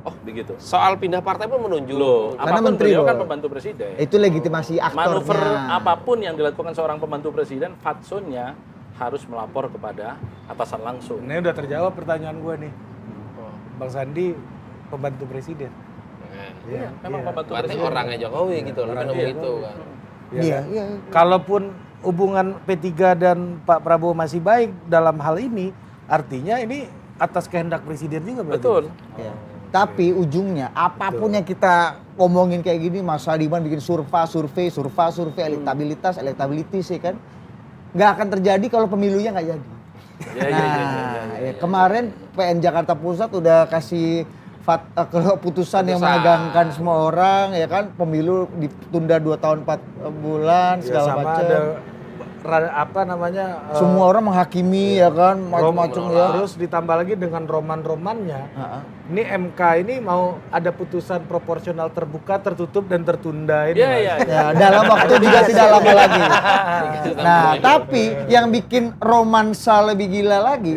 Oh begitu. Soal pindah partai pun menunjuk. Loh, Karena apapun menteri, beliau kan Bos. pembantu presiden. Itu legitimasi aktornya. Manuver apapun yang dilakukan seorang pembantu presiden, fatsunnya harus melapor kepada atasan langsung. Ini udah terjawab pertanyaan gue nih. Bang Sandi pembantu presiden. Iya, memang pembantu Berarti presiden. orangnya Jokowi gitu, lebih begitu kan. Iya, iya. Kalaupun hubungan P3 dan Pak Prabowo masih baik dalam hal ini, artinya ini atas kehendak presiden juga berarti. Betul. Iya. Tapi ujungnya apapun yang kita ngomongin kayak gini, Mas Sadiman bikin survei, elektabilitas ya kan, nggak akan terjadi kalau pemilunya nggak jadi. Ya. Kemarin PN Jakarta Pusat udah kasih keputusan yang menegangkan semua orang ya kan, pemilu ditunda 2 tahun 4 bulan Ya, segala sama macam. ada apa namanya? Semua orang menghakimi ya kan, macam-macam ya. Terus ditambah lagi dengan roman-romannya. Ini MK ini mau ada putusan proporsional terbuka, tertutup dan tertunda ini. Mas. Iya. Ya, dalam waktu juga tidak lama lagi. Nah, tapi yang bikin romansa lebih gila lagi,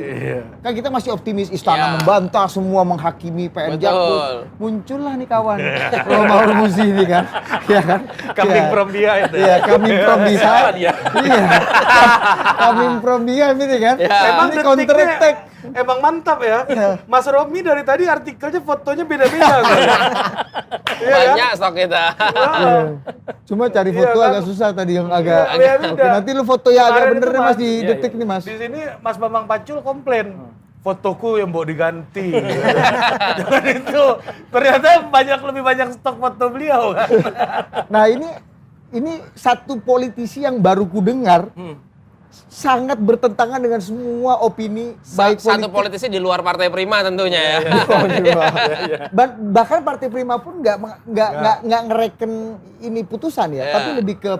kan kita masih optimis istana Iya. membantah semua menghakimi PN Betul. Jakpus. Muncullah nih kawan, Roma Hormuzi ini kan, ya kan? Coming Ya. from behind. Iya, coming from Siapa behind. dia? Iya. Coming from behind ini kan. Emang Ini counter detiknya attack. emang mantap ya. Mas Romi dari tadi artikelnya fotonya beda-beda. Banyak stok kita. Cuma cari Iya, foto kan? agak susah tadi yang agak. Iya, Oke, beda. nanti lu foto yang agak Kemarin bener itu, nih Mas Mas. di Iya, detik iya. nih Mas. Di sini Mas Bambang Pacul komplain. Fotoku yang mau diganti. Jangan itu. Ternyata lebih banyak stok foto beliau kan. Nah, ini satu politisi yang baru ku dengar sangat bertentangan dengan semua opini baik Satu politik. politisi di luar Partai Prima tentunya ya. Bahkan Partai Prima pun nggak ngereken ini putusan ya, Iya. tapi lebih ke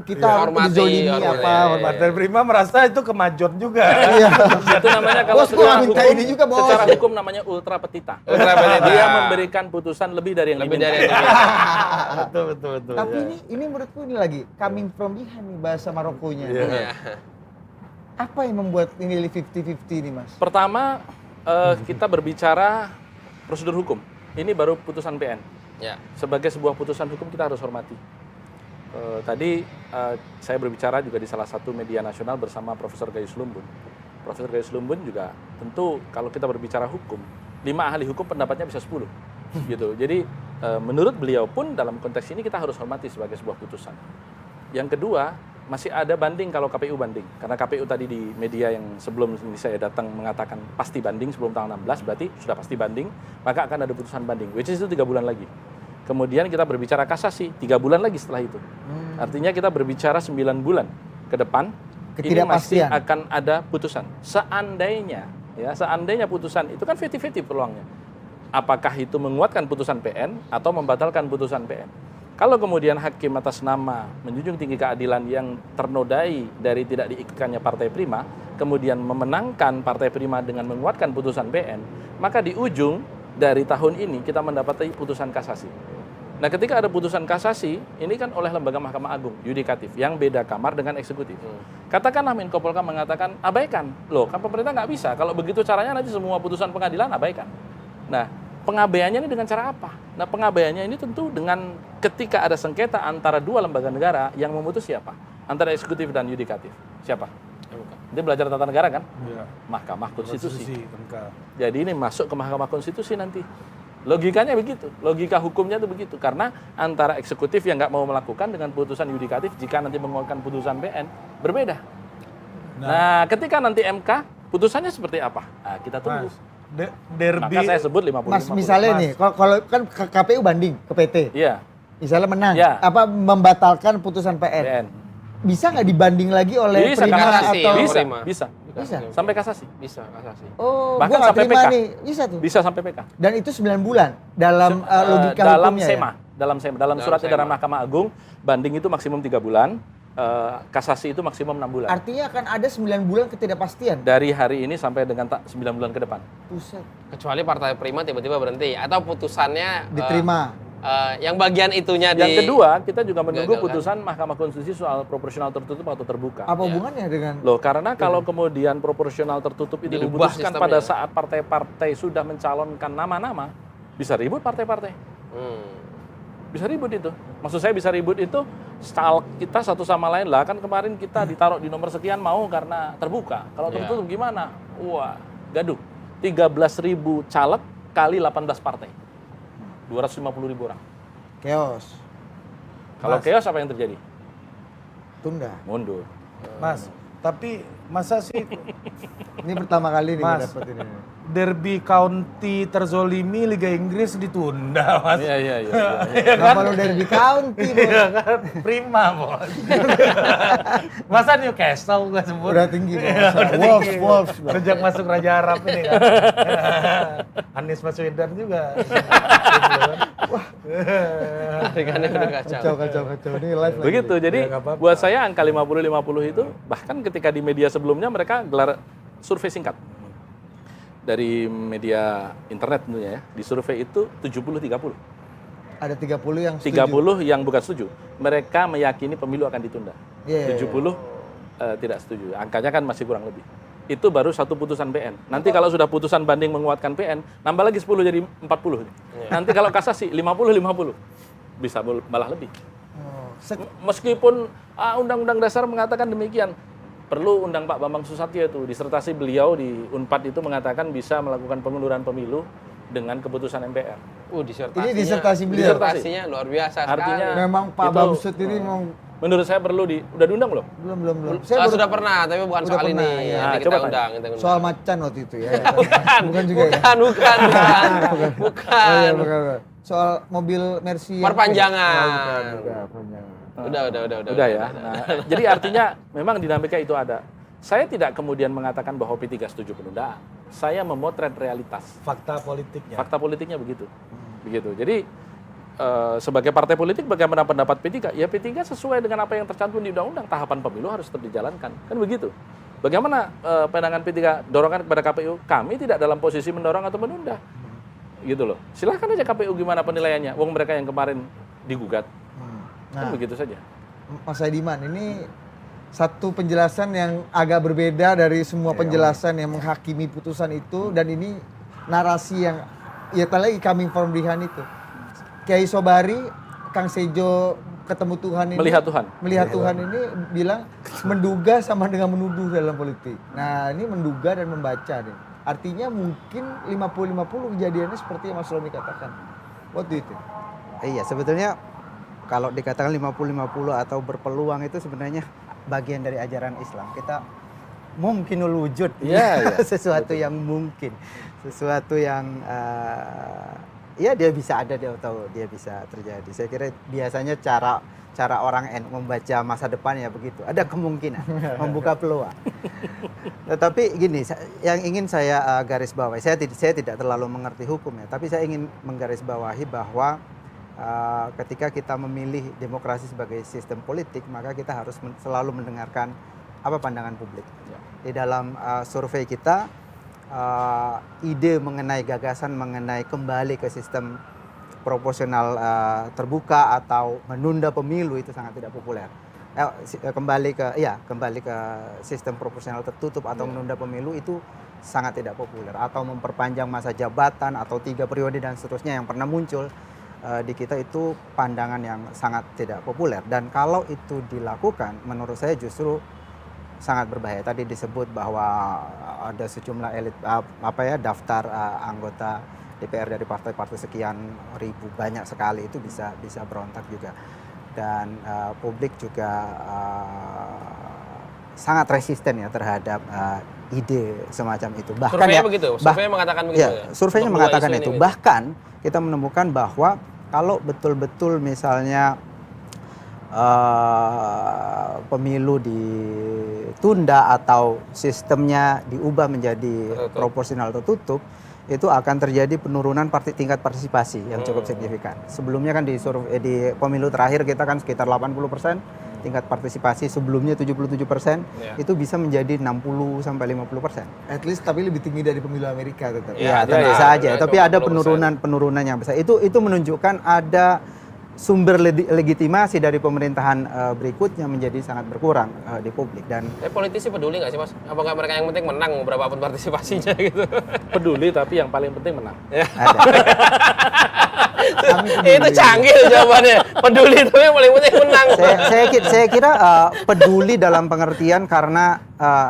kita Iya, harus hormati, dizolimi hormati. apa, Iya, hormati. Partai Prima merasa itu kemajot juga. Iya. Itu namanya kalau Bos, gua minta ini juga, Bos. secara hukum namanya ultra petita. Ultra petita. Dia memberikan putusan lebih dari yang Lebih diminta. dari itu. betul. Tapi ya. ini menurutku ini lagi coming from behind nih bahasa Marokonya. Iya. Apa yang membuat ini 50-50 nih Mas? Pertama, kita berbicara prosedur hukum. Ini baru putusan PN. Ya. Sebagai sebuah putusan hukum kita harus hormati. Tadi saya berbicara juga di salah satu media nasional bersama Profesor Gayus Lumbun. Profesor Gayus Lumbun juga tentu kalau kita berbicara hukum, 5 ahli hukum pendapatnya bisa 10. Gitu. Jadi menurut beliau pun dalam konteks ini kita harus hormati sebagai sebuah putusan. Yang kedua, masih ada banding kalau KPU banding. Karena KPU tadi di media yang sebelum ini saya datang mengatakan pasti banding sebelum tanggal 16, berarti sudah pasti banding, maka akan ada putusan banding, which is itu 3 bulan lagi. Kemudian kita berbicara kasasi 3 bulan lagi setelah itu. Artinya kita berbicara 9 bulan ke depan, ini masih akan ada putusan. Seandainya putusan itu kan 50-50 peluangnya. Apakah itu menguatkan putusan PN atau membatalkan putusan PN? Kalau kemudian hakim atas nama menjunjung tinggi keadilan yang ternodai dari tidak diikutkannya Partai Prima, kemudian memenangkan Partai Prima dengan menguatkan putusan PN, maka di ujung dari tahun ini kita mendapati putusan kasasi. Nah, ketika ada putusan kasasi, ini kan oleh lembaga Mahkamah Agung, yudikatif, yang beda kamar dengan eksekutif. Katakanlah Menko Polhukam mengatakan, abaikan. Loh, kan pemerintah nggak bisa. Kalau begitu caranya nanti semua putusan pengadilan abaikan. Nah, pengabaiannya ini dengan cara apa? Nah, pengabaiannya ini tentu dengan ketika ada sengketa antara 2 lembaga negara yang memutus siapa? Antara eksekutif dan yudikatif. Siapa? Dia belajar tata negara kan? Iya. Mahkamah Konstitusi. MK. Jadi ini masuk ke Mahkamah Konstitusi nanti. Logikanya begitu, logika hukumnya itu begitu. Karena antara eksekutif yang nggak mau melakukan dengan putusan yudikatif jika nanti mengeluarkan putusan PN berbeda. Nah, ketika nanti MK putusannya seperti apa? Nah, kita tunggu. Derby. Maka saya sebut 50-50. Mas, misalnya nih, kalau kan KPU banding ke PT. Iya. Misalnya menang, Ya. membatalkan putusan PN. PN. Bisa nggak dibanding lagi oleh Bisa, Prima kasasi, atau Bisa, Prima. bisa. Bisa? Sampai kasasi. Bisa kasasi. Oh, Bahkan gua nggak sampai terima PK. nih. Bisa tuh. Bisa sampai PK. Dan itu 9 bulan dalam logika dalam hukumnya SEMA, dalam surat edaran SEMA. Mahkamah Agung, banding itu maksimum 3 bulan, kasasi itu maksimum 6 bulan. Artinya akan ada 9 bulan ketidakpastian. Dari hari ini sampai dengan 9 bulan ke depan. Buset. Kecuali Partai Prima tiba-tiba berhenti atau putusannya Diterima. yang bagian itunya Yang kedua, kita juga menunggu Gagal, kan? putusan Mahkamah Konstitusi soal proporsional tertutup atau terbuka. Apa hubungannya dengan Loh, karena kalau kemudian proporsional tertutup itu Diubah diputuskan sistemnya. pada saat partai-partai sudah mencalonkan nama-nama, bisa ribut partai-partai. Bisa ribut itu. Maksud saya bisa ribut itu caleg kita satu sama lain lah, kan kemarin kita ditaruh di nomor sekian mau karena terbuka. Kalau tertutup gimana? Wah, gaduh. 13.000 caleg kali 18 partai. 250.000 orang. chaos? Kalau chaos apa yang terjadi? Tunda. Mundur. Mas, tapi masa sih Ini pertama kali nih Mas. dapat ini. Derby County terzolimi Liga Inggris ditunda, Mas. Iya. Kenapa lu dari county, Bos? Iya kan? Prima, Bos. Masa Newcastle gue sebut? Udah tinggi, Bos. Iya, udah Wolves, tinggi. Wolves. Bos. Sejak masuk Raja Arab ini kan. Anies Baswedan juga. Jaringannya udah kacau. Kacau. Ini live lagi. Begitu. Jadi Ya, nggak apa-apa. buat saya angka 50-50 itu bahkan ketika di media sebelumnya mereka gelar survei singkat. Dari media internet tentunya ya. Di survei itu 70-30. Ada 30 yang 30 yang bukan setuju. Mereka meyakini pemilu akan ditunda. Iya. 70 tidak setuju. Angkanya kan masih kurang lebih. Itu baru satu putusan PN. Nanti kalau sudah putusan banding menguatkan PN, nambah lagi 10 jadi 40. Nanti kalau kasasi 50-50. Bisa malah lebih. Oh, Meskipun Undang-Undang Dasar mengatakan demikian, perlu undang Pak Bambang Susatyo itu, disertasi beliau di Unpad itu mengatakan bisa melakukan pengunduran pemilu dengan keputusan MPR. Disertasinya. Ini disertasi beliau. Disertasinya luar biasa Artinya sekali. Memang Pak itu, Bamsud ini mau menurut saya perlu udah diundang belum? belum. Sudah pernah, tapi bukan Udah soal pernah, ini. ya. Nanti Nah, kita coba undang. soal macan waktu itu ya. Bukan juga ya. bukan. Oh, iya, bukan. Soal mobil Mercy yang- Perpanjangan. Oh, bukan, perpanjangan. Udah Ya. Nah, jadi artinya memang dinamika itu ada. Saya tidak kemudian mengatakan bahwa P3 setuju penundaan. Saya memotret realitas. Fakta politiknya. Fakta politiknya begitu. Begitu. Jadi sebagai partai politik bagaimana pendapat P3? Ya P3 sesuai dengan apa yang tercantum di undang-undang, tahapan pemilu harus tetap dijalankan. Kan begitu. Bagaimana pandangan P3 dorongan kepada KPU? Kami tidak dalam posisi mendorong atau menunda. Gitu loh. Silahkan aja KPU gimana penilaiannya. Wong mereka yang kemarin digugat. Kan Nah, begitu saja. Mas Saidiman, ini satu penjelasan yang agak berbeda dari semua penjelasan yang menghakimi putusan itu, dan ini narasi yang ya tadi lagi coming from Rihan itu. Kiai Sobari, Kang Sejo ketemu Tuhan ini. Melihat Tuhan ini bilang menduga sama dengan menuduh dalam politik. Nah ini menduga dan membaca nih. Artinya mungkin 50-50 kejadiannya seperti yang Mas Romi katakan. What do you think? Iya, sebetulnya kalau dikatakan 50-50 atau berpeluang itu sebenarnya bagian dari ajaran Islam. Kita mungkin wujud, sesuatu yang mungkin, sesuatu yang ya dia bisa ada atau dia bisa terjadi. Saya kira biasanya cara orang membaca masa depan ya begitu. Ada kemungkinan membuka peluang. Tetapi gini, yang ingin saya garis bawahi, saya tidak terlalu mengerti hukum ya, tapi saya ingin menggarisbawahi bahwa ketika kita memilih demokrasi sebagai sistem politik, maka kita harus selalu mendengarkan apa pandangan publik. Di dalam survei kita, ide mengenai gagasan mengenai kembali ke sistem proporsional terbuka atau menunda pemilu itu sangat tidak populer. Kembali ke sistem proporsional tertutup atau menunda pemilu itu sangat tidak populer, atau memperpanjang masa jabatan atau 3 periode dan seterusnya yang pernah muncul di kita itu pandangan yang sangat tidak populer. Dan kalau itu dilakukan, menurut saya justru sangat berbahaya. Tadi disebut bahwa ada sejumlah elit daftar anggota DPR dari partai-partai sekian ribu, banyak sekali, itu bisa berontak juga. Dan publik juga sangat resisten ya terhadap ide semacam itu. Bahkan surveinya begitu, surveinya mengatakan begitu ya. Surveinya mengatakan itu. Bahkan kita menemukan bahwa kalau betul-betul misalnya pemilu ditunda atau sistemnya diubah menjadi proporsional tertutup, itu akan terjadi penurunan tingkat partisipasi yang cukup signifikan. Sebelumnya kan di pemilu terakhir kita kan sekitar 80%, tingkat partisipasi sebelumnya 77%, itu bisa menjadi 60 sampai 50%. At least tapi lebih tinggi dari pemilu Amerika tetap. Ya, tentu saja. Tapi ada penurunan yang besar. Itu menunjukkan ada sumber legitimasi dari pemerintahan berikutnya menjadi sangat berkurang di publik. Dan politisi peduli nggak sih Mas? Apa nggak mereka yang penting menang berapapun partisipasinya gitu? Peduli, tapi yang paling penting menang. ada. Itu canggih jawabannya. Peduli itu yang paling penting menang. Saya kira peduli dalam pengertian karena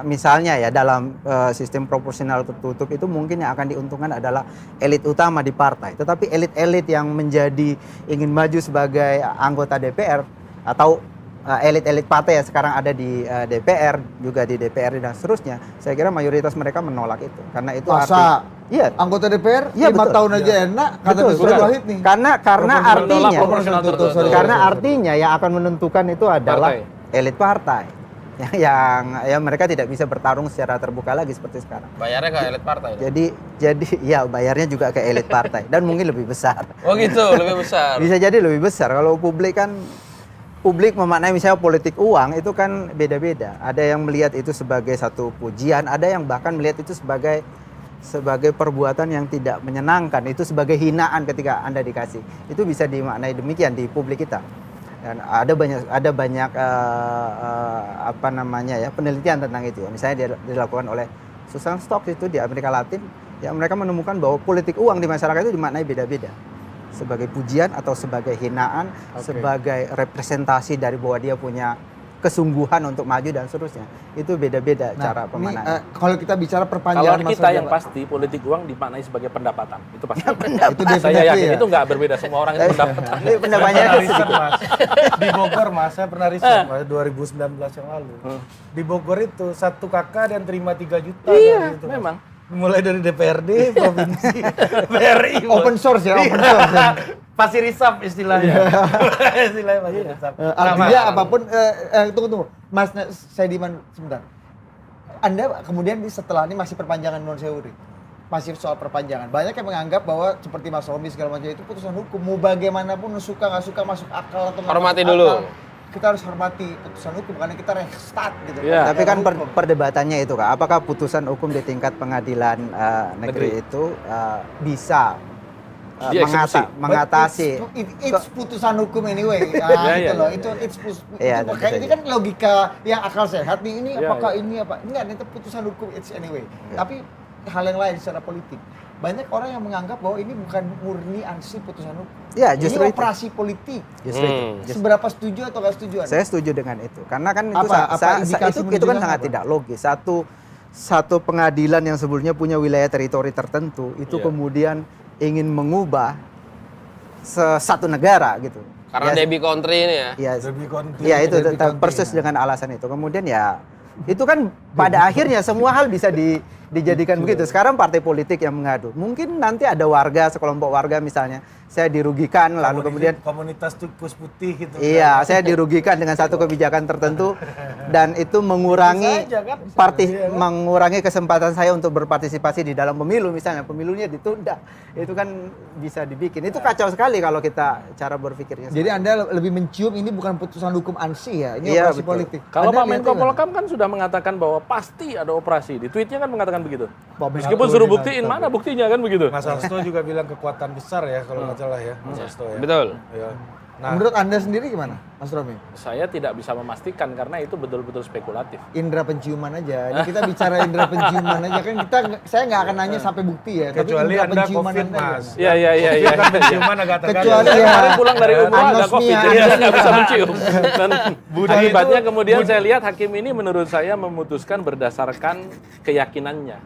misalnya ya dalam sistem proporsional tertutup itu mungkin yang akan diuntungkan adalah elit utama di partai. Tetapi elit-elit yang ingin maju sebagai anggota DPR atau elit-elit partai yang sekarang ada di DPR, juga di DPRD dan seterusnya, saya kira mayoritas mereka menolak itu. Karena itu anggota DPR 5 betul. tahun aja enak, kata Nusron Wahid nih. Karena artinya yang akan menentukan itu adalah elit partai. Yang mereka tidak bisa bertarung secara terbuka lagi seperti sekarang. Bayarnya ke elit partai. Jadi ya bayarnya juga ke elit partai dan mungkin lebih besar. Oh gitu, lebih besar. Bisa jadi lebih besar. Kalau publik memaknai misalnya politik uang itu kan beda-beda. Ada yang melihat itu sebagai satu pujian, ada yang bahkan melihat itu sebagai perbuatan yang tidak menyenangkan, itu sebagai hinaan ketika Anda dikasih. Itu bisa dimaknai demikian di publik kita. Dan ada banyak penelitian tentang itu ya. Misalnya dilakukan oleh Susan Stokes itu di Amerika Latin, ya mereka menemukan bahwa politik uang di masyarakat itu dimaknai beda-beda. Sebagai pujian atau sebagai hinaan, sebagai representasi dari bahwa dia punya kesungguhan untuk maju dan seterusnya. Itu beda-beda cara pemaknaan. Kalau kita bicara perpanjangan kalau kita yang pasti politik uang dimaknai sebagai pendapatan. Itu pasti. Itu saya yakin itu nggak berbeda, semua orang itu pendapatan. Pendapatnya riset Mas. Di Bogor Mas, saya pernah riset Mas 2019 yang lalu. Di Bogor itu 1 kakak dan terima 3 juta. Iya, gitu, memang. Mulai dari DPRD, provinsi, BRI. Open source ya, open source. Pasirisap istilahnya. Istilahnya pasirisap. Artinya apapun, tunggu. Mas Saidiman sebentar. Anda kemudian setelah ini masih perpanjangan non seuri. Masih soal perpanjangan. Banyak yang menganggap bahwa seperti Mas Romi segala macam itu putusan hukum. Mau bagaimanapun suka nggak suka masuk akal atau hormati dulu. Kita harus hormati putusan hukum karena kita restart gitu. Yeah. Tapi kan perdebatannya itu Kak, apakah putusan hukum di tingkat pengadilan negeri itu bisa mengatasi it's putusan hukum anyway. Gitu loh. Itu ini kan logika yang akal sehat nih. Ini apakah ini apa? Enggak, itu putusan hukum it's anyway. Tapi hal yang lain secara politik. banyak orang yang menganggap bahwa ini bukan murni ansih putusan hukum. Ya, justru ini itu. operasi politik. Justru itu. Seberapa setuju atau nggak setuju Anda? Saya setuju dengan itu. Karena kan itu Apa indikasi itu kan menunjukkan sangat apa? tidak logis. Satu pengadilan yang sebelumnya punya wilayah teritori tertentu itu Iya. kemudian ingin mengubah satu negara gitu. Karena Ya, Debbie Country ini ya. ya, Lebih konti. ya itu lebih tetap konti, persis ya. dengan alasan itu. Kemudian ya itu kan pada akhirnya semua hal bisa dijadikan begitu. Sekarang partai politik yang mengadu. Mungkin nanti ada warga, sekelompok warga misalnya, saya dirugikan lalu kemudian komunitas tikus putih gitu. iya, saya dirugikan dengan satu kebijakan tertentu dan itu mengurangi Bisa aja, kan? mengurangi kesempatan saya untuk berpartisipasi di dalam pemilu misalnya, pemilunya ditunda. Itu kan bisa dibikin. Itu kacau sekali kalau kita cara berpikirnya. Jadi Anda lebih mencium ini bukan putusan hukum ansih ya, ini Iya, operasi betul. politik. Kalau Anda Pak Menko lihatnya gimana? Polhukam kan sudah mengatakan bahwa pasti ada operasi. Di tweetnya kan mengatakan begitu. Pak Meskipun Menko suruh ini buktiin, mantap. mana buktinya kan begitu. Mas Hasto juga bilang kekuatan besar ya kalau nggak salah ya, Mas Hasto ya. Betul. Ya. Nah, Menurut Anda sendiri gimana, Mas Romi? Saya tidak bisa memastikan karena itu betul-betul spekulatif. Indra penciuman aja. Ini kita bicara indra penciuman aja kan saya nggak akan nanya sampai bukti ya. kecuali tapi indra Anda penciuman COVID, Anda Mas. gimana? Iya. kan penciuman agak Kecuali Saya ya, kemarin pulang dari umroh ada anosmia, COVID, jadi saya nggak bisa mencium. Dan Budi akibatnya itu- kemudian saya lihat hakim ini menurut saya memutuskan berdasarkan keyakinannya.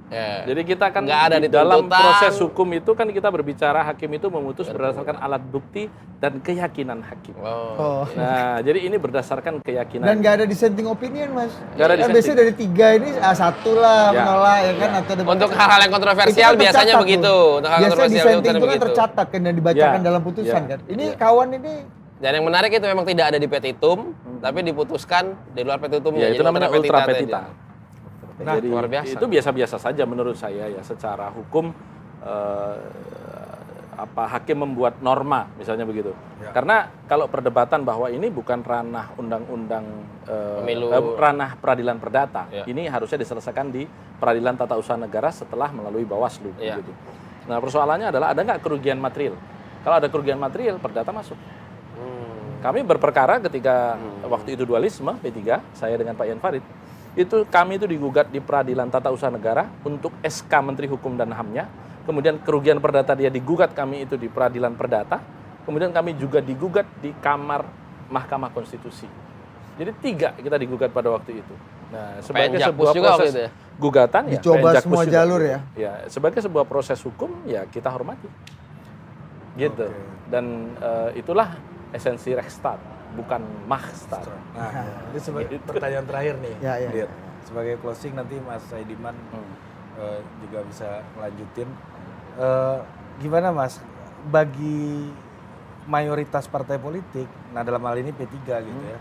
Ya. Jadi kita kan Nggak ada di dalam dituntutan. proses hukum itu kan kita berbicara hakim itu memutus berdasarkan alat bukti dan keyakinan hakim. Oh. Nah, jadi ini berdasarkan keyakinan. dan nggak ada dissenting opinion Mas. Nggak ada Kan dissenting. biasanya dari 3 ini satu lah Ya. menolak ya kan atau ada- Untuk hal-hal yang kontroversial Itu kan biasanya tercatat begitu. tuh. Untuk hal Biasanya kontroversial dissenting itu kan begitu. tercatat kan dan dibacakan Ya. dalam putusan Ya. kan. Ini Ya. kawan ini Dan yang menarik itu memang tidak ada di petitum, tapi diputuskan di luar petitumnya. Ya, itu Jadi namanya ultra petita. tadi. Nah, Jadi luar biasa. itu biasa-biasa saja menurut saya ya secara hukum hakim membuat norma misalnya begitu. Ya. Karena kalau perdebatan bahwa ini bukan ranah undang-undang Pemilu. ranah peradilan perdata. Ya. Ini harusnya diselesaikan di Peradilan Tata Usaha Negara setelah melalui Bawaslu Ya. gitu. Nah, persoalannya adalah ada nggak kerugian material? Kalau ada kerugian material, perdata masuk. Kami berperkara ketika waktu itu dualisme P3, saya dengan Pak Ian Farid, itu kami itu digugat di Peradilan Tata Usaha Negara untuk SK Menteri Hukum dan HAM-nya, kemudian kerugian perdata dia digugat kami itu di Peradilan Perdata, kemudian kami juga digugat di Kamar Mahkamah Konstitusi. Jadi 3 kita digugat pada waktu itu. Nah, sebagai PN Jakpus sebuah juga waktu proses itu ya? gugatan ya, Dicoba PN Jakpus semua juga. jalur ya? Ya, sebagai sebuah proses hukum ya kita hormati. Gitu. Oke. Dan itulah esensi Rechtsstaat, bukan Machtsstaat. Nah, ini sebagai pertanyaan terakhir nih. Ya, ya. Dit. Sebagai closing nanti Mas Saidiman juga bisa melanjutin. Gimana Mas, bagi mayoritas partai politik, nah dalam hal ini P3 gitu ya,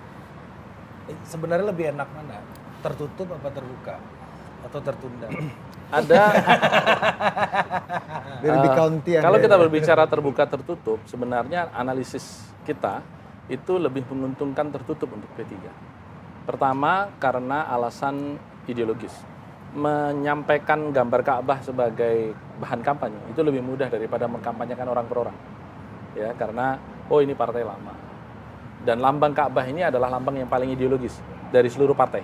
sebenarnya lebih enak mana? Tertutup apa terbuka? Atau tertunda? Ada dari big county ya. kalau kita berbicara terbuka tertutup, sebenarnya analisis kita itu lebih menguntungkan tertutup untuk P3. Pertama karena alasan ideologis. Menyampaikan gambar Ka'bah sebagai bahan kampanye itu lebih mudah daripada mengkampanyekan orang per orang. Ya, karena oh ini partai lama. Dan lambang Ka'bah ini adalah lambang yang paling ideologis dari seluruh partai.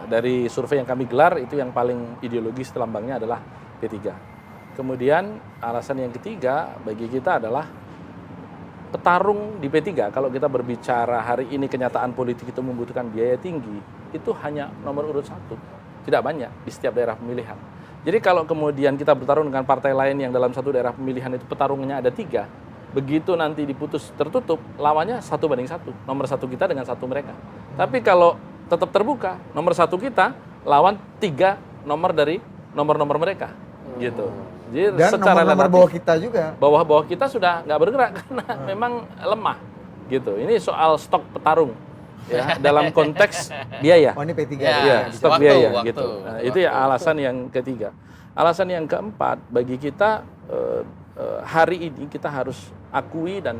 Dari survei yang kami gelar itu yang paling ideologis lambangnya adalah P3. Kemudian alasan yang ketiga bagi kita adalah petarung di P3. Kalau kita berbicara hari ini kenyataan politik itu membutuhkan biaya tinggi, itu hanya nomor urut 1. Tidak banyak di setiap daerah pemilihan. Jadi kalau kemudian kita bertarung dengan partai lain yang dalam satu daerah pemilihan itu petarungnya ada 3, begitu nanti diputus tertutup, lawannya 1:1. Nomor 1 kita dengan 1 mereka. Tapi kalau tetap terbuka, nomor 1 kita lawan 3 nomor dari nomor-nomor mereka, gitu. Jadi Dan secara nomor-nomor relatif, bawah kita juga. bawah-bawah kita sudah nggak bergerak karena memang lemah, gitu. Ini soal stok petarung, ya dalam konteks biaya. Oh ini P3. Ya. Iya, stok waktu, biaya waktu, gitu. Nah, waktu. itu ya alasan yang ketiga. Alasan yang keempat, bagi kita hari ini kita harus akui dan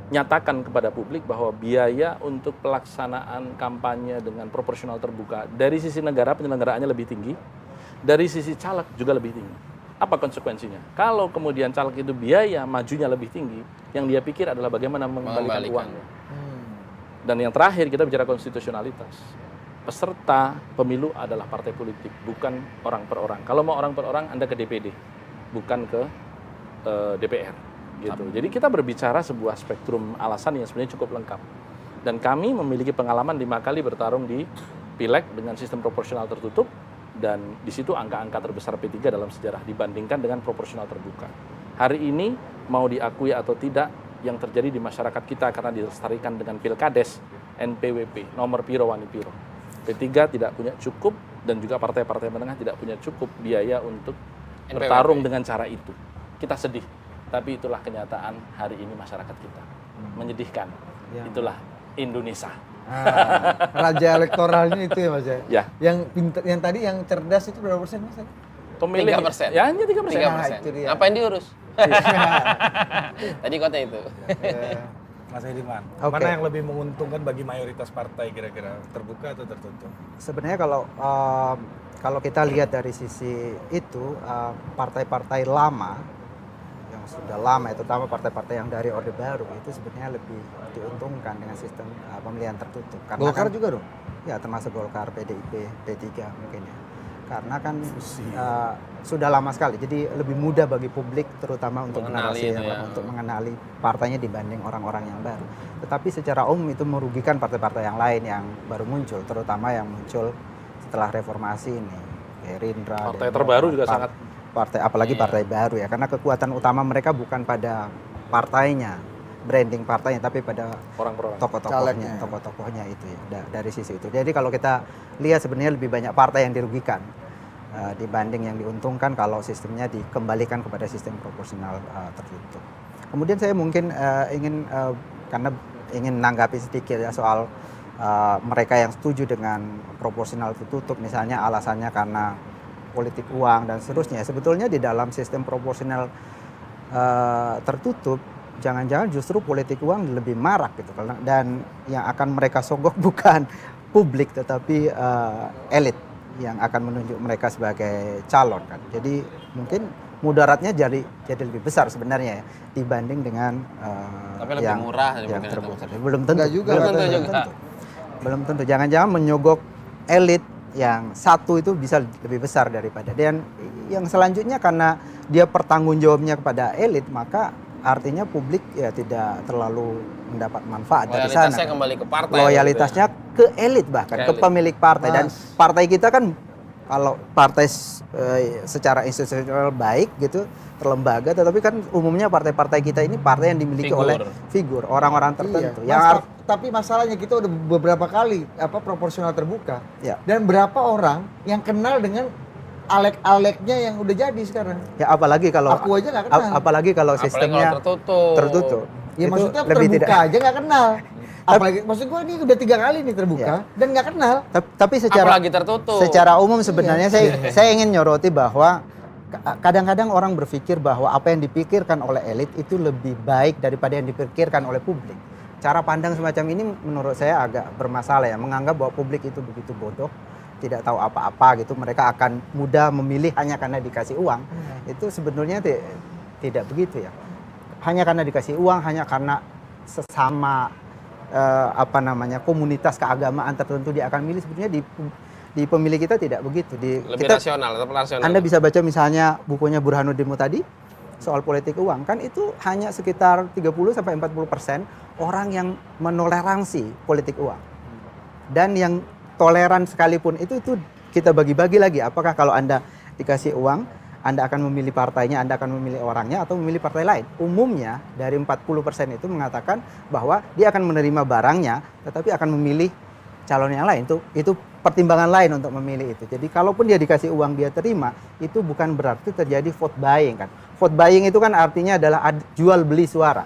nyatakan kepada publik bahwa biaya untuk pelaksanaan kampanye dengan proporsional terbuka dari sisi negara penyelenggaraannya lebih tinggi, dari sisi caleg juga lebih tinggi. Apa konsekuensinya? Kalau kemudian caleg itu biaya majunya lebih tinggi, yang dia pikir adalah bagaimana mengembalikan uangnya. Dan yang terakhir kita bicara konstitusionalitas. Peserta pemilu adalah partai politik, bukan orang per orang. Kalau mau orang per orang, Anda ke DPD. bukan ke DPR gitu. Jadi kita berbicara sebuah spektrum alasan yang sebenarnya cukup lengkap. Dan kami memiliki pengalaman 5 kali bertarung di Pileg dengan sistem proporsional tertutup, dan di situ angka-angka terbesar P3 dalam sejarah dibandingkan dengan proporsional terbuka. Hari ini mau diakui atau tidak, yang terjadi di masyarakat kita karena dilestarikan dengan Pilkades, NPWP, nomor piro wani piro. P3 tidak punya cukup, dan juga partai-partai menengah tidak punya cukup biaya untuk bertarung dengan cara itu. Kita sedih, tapi itulah kenyataan hari ini masyarakat kita. Menyedihkan, itulah Indonesia. Raja elektoralnya itu ya Mas ya? Ya. Yang pintar, yang tadi yang cerdas itu berapa persen Mas? Pemilih 3%. Ya, hanya 3%. 3%. itu dia. Ngapain diurus? Tadi kota itu. Mas Hediman, Oke. mana yang lebih menguntungkan bagi mayoritas partai kira-kira, terbuka atau tertutup? Sebenarnya kalau kita lihat dari sisi itu, partai-partai lama yang sudah lama, terutama partai-partai yang dari Orde Baru itu sebenarnya lebih diuntungkan dengan sistem pemilihan tertutup. Karena Golkar kan, juga dong? ya termasuk Golkar, PDIP, P3 mungkin ya. Karena kan sudah lama sekali, jadi lebih mudah bagi publik terutama untuk Mengenali generasi itu ya. untuk mengenali partainya dibanding orang-orang yang baru. Tetapi secara umum itu merugikan partai-partai yang lain yang baru muncul, terutama yang muncul setelah reformasi ini. Gerindra, Partai Demokrat, terbaru juga sangat partai, apalagi partai baru ya, karena kekuatan utama mereka bukan pada partainya, branding partainya, tapi pada orang per orang. Calegnya. tokoh-tokohnya itu ya, dari sisi itu. Jadi kalau kita lihat sebenarnya lebih banyak partai yang dirugikan dibanding yang diuntungkan kalau sistemnya dikembalikan kepada sistem proporsional tertutup. Kemudian saya mungkin karena ingin menanggapi sedikit ya soal mereka yang setuju dengan proporsional tertutup, misalnya alasannya karena politik uang dan seterusnya. Sebetulnya di dalam sistem proporsional tertutup, jangan-jangan justru politik uang lebih marak gitu, dan yang akan mereka sogok bukan publik tetapi elit yang akan menunjuk mereka sebagai calon kan. Jadi mungkin mudaratnya jadi lebih besar sebenarnya ya dibanding dengan Tapi lebih murah yang daripada terbuka. yang Belum tentu. Enggak juga, Belum tentu tentu. juga. Belum tentu. Jangan-jangan menyogok elit yang satu itu bisa lebih besar daripada, dan yang selanjutnya karena dia bertanggung jawabnya kepada elit, maka artinya publik ya tidak terlalu mendapat manfaat dari sana. Loyalitasnya kembali ke partai. Loyalitasnya ke elit, bahkan ke pemilik partai. Dan partai kita kan kalau partai secara institusional baik gitu, terlembaga, tetapi kan umumnya partai-partai kita ini partai yang dimiliki oleh figur orang-orang tertentu. Iya. Tapi masalahnya kita udah beberapa kali proporsional terbuka. Ya. Dan berapa orang yang kenal dengan alek-aleknya yang udah jadi sekarang? Ya apalagi kalau Aku aja nggak kenal. apalagi kalau sistemnya tertutup. Ya Itu maksudnya lebih terbuka aja nggak kenal. Apalagi maksud gue ini udah 3 kali nih terbuka dan nggak kenal. Tapi Apalagi tertutup. secara umum sebenarnya saya ingin nyoroti bahwa kadang-kadang orang berpikir bahwa apa yang dipikirkan oleh elit itu lebih baik daripada yang dipikirkan oleh publik. Cara pandang semacam ini menurut saya agak bermasalah ya, menganggap bahwa publik itu begitu bodoh, tidak tahu apa-apa gitu, mereka akan mudah memilih hanya karena dikasih uang. Itu sebenarnya tidak begitu ya. Hanya karena dikasih uang, hanya karena sesama komunitas keagamaan tertentu dia akan milih, sebenarnya di pemilih kita tidak begitu. Lebih rasional atau rasional. Anda bisa baca misalnya bukunya Burhanuddin Muhtadi soal politik uang, kan itu hanya sekitar 30-40% orang yang menoleransi politik uang. Dan yang toleran sekalipun itu kita bagi-bagi lagi. Apakah kalau Anda dikasih uang, Anda akan memilih partainya, Anda akan memilih orangnya, atau memilih partai lain? Umumnya dari 40% itu mengatakan bahwa dia akan menerima barangnya, tetapi akan memilih calon yang lain. Itu pertimbangan lain untuk memilih itu. Jadi kalaupun dia dikasih uang dia terima, itu bukan berarti terjadi vote buying kan. Vote buying itu kan artinya adalah jual beli suara.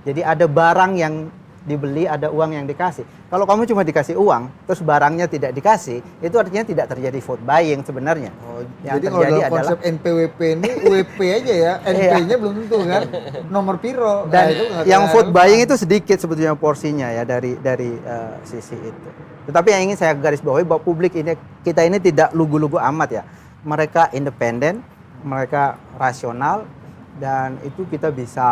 Jadi ada barang yang dibeli, ada uang yang dikasih. Kalau kamu cuma dikasih uang, terus barangnya tidak dikasih, itu artinya tidak terjadi vote buying sebenarnya. Jadi kalau dalam konsep NPWP ini UWP aja ya, NP-nya belum tentu kan, nomor piro. Dan itu yang vote buying itu sedikit sebetulnya porsinya ya dari sisi itu. Tetapi yang ingin saya garis bawahi bahwa publik ini, kita ini tidak lugu-lugu amat ya. Mereka independen, mereka rasional, dan itu kita bisa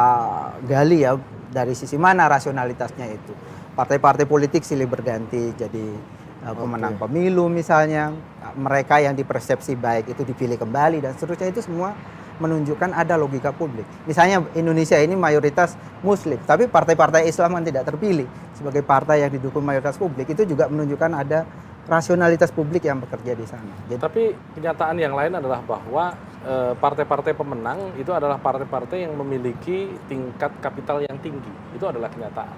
gali ya dari sisi mana rasionalitasnya itu. Partai-partai politik silih berganti jadi pemenang pemilu misalnya, mereka yang dipersepsi baik itu dipilih kembali dan seterusnya, itu semua menunjukkan ada logika publik. Misalnya Indonesia ini mayoritas Muslim, tapi partai-partai Islam kan tidak terpilih sebagai partai yang didukung mayoritas publik, itu juga menunjukkan ada rasionalitas publik yang bekerja di sana. Jadi, Tapi kenyataan yang lain adalah bahwa partai-partai pemenang itu adalah partai-partai yang memiliki tingkat kapital yang tinggi. Itu adalah kenyataan.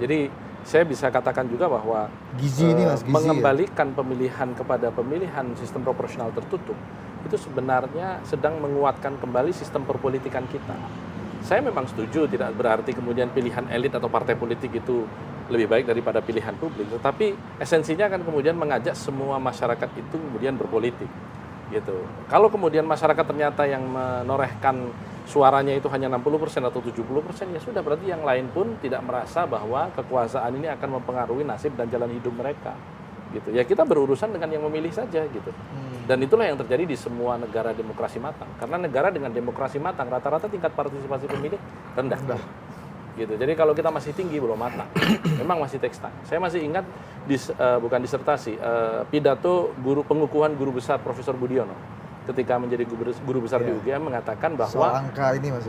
Jadi saya bisa katakan juga bahwa Gizi ini, Mas, gizi ya? mengembalikan pemilihan kepada pemilihan sistem proporsional tertutup itu sebenarnya sedang menguatkan kembali sistem perpolitikan kita. Saya memang setuju, tidak berarti kemudian pilihan elit atau partai politik itu lebih baik daripada pilihan publik, tetapi esensinya kan kemudian mengajak semua masyarakat itu kemudian berpolitik, gitu. Kalau kemudian masyarakat ternyata yang menorehkan suaranya itu hanya 60% atau 70%, ya sudah, berarti yang lain pun tidak merasa bahwa kekuasaan ini akan mempengaruhi nasib dan jalan hidup mereka, gitu. Ya kita berurusan dengan yang memilih saja, gitu. Dan itulah yang terjadi di semua negara demokrasi matang. Karena negara dengan demokrasi matang rata-rata tingkat partisipasi pemilih rendah. Gitu. Jadi kalau kita masih tinggi belum matang. Memang masih takes time. Saya masih ingat bukan disertasi, pidato pengukuhan guru besar Profesor Budiono ketika menjadi guru besar di UGM mengatakan bahwa Soal angka ini, Mas.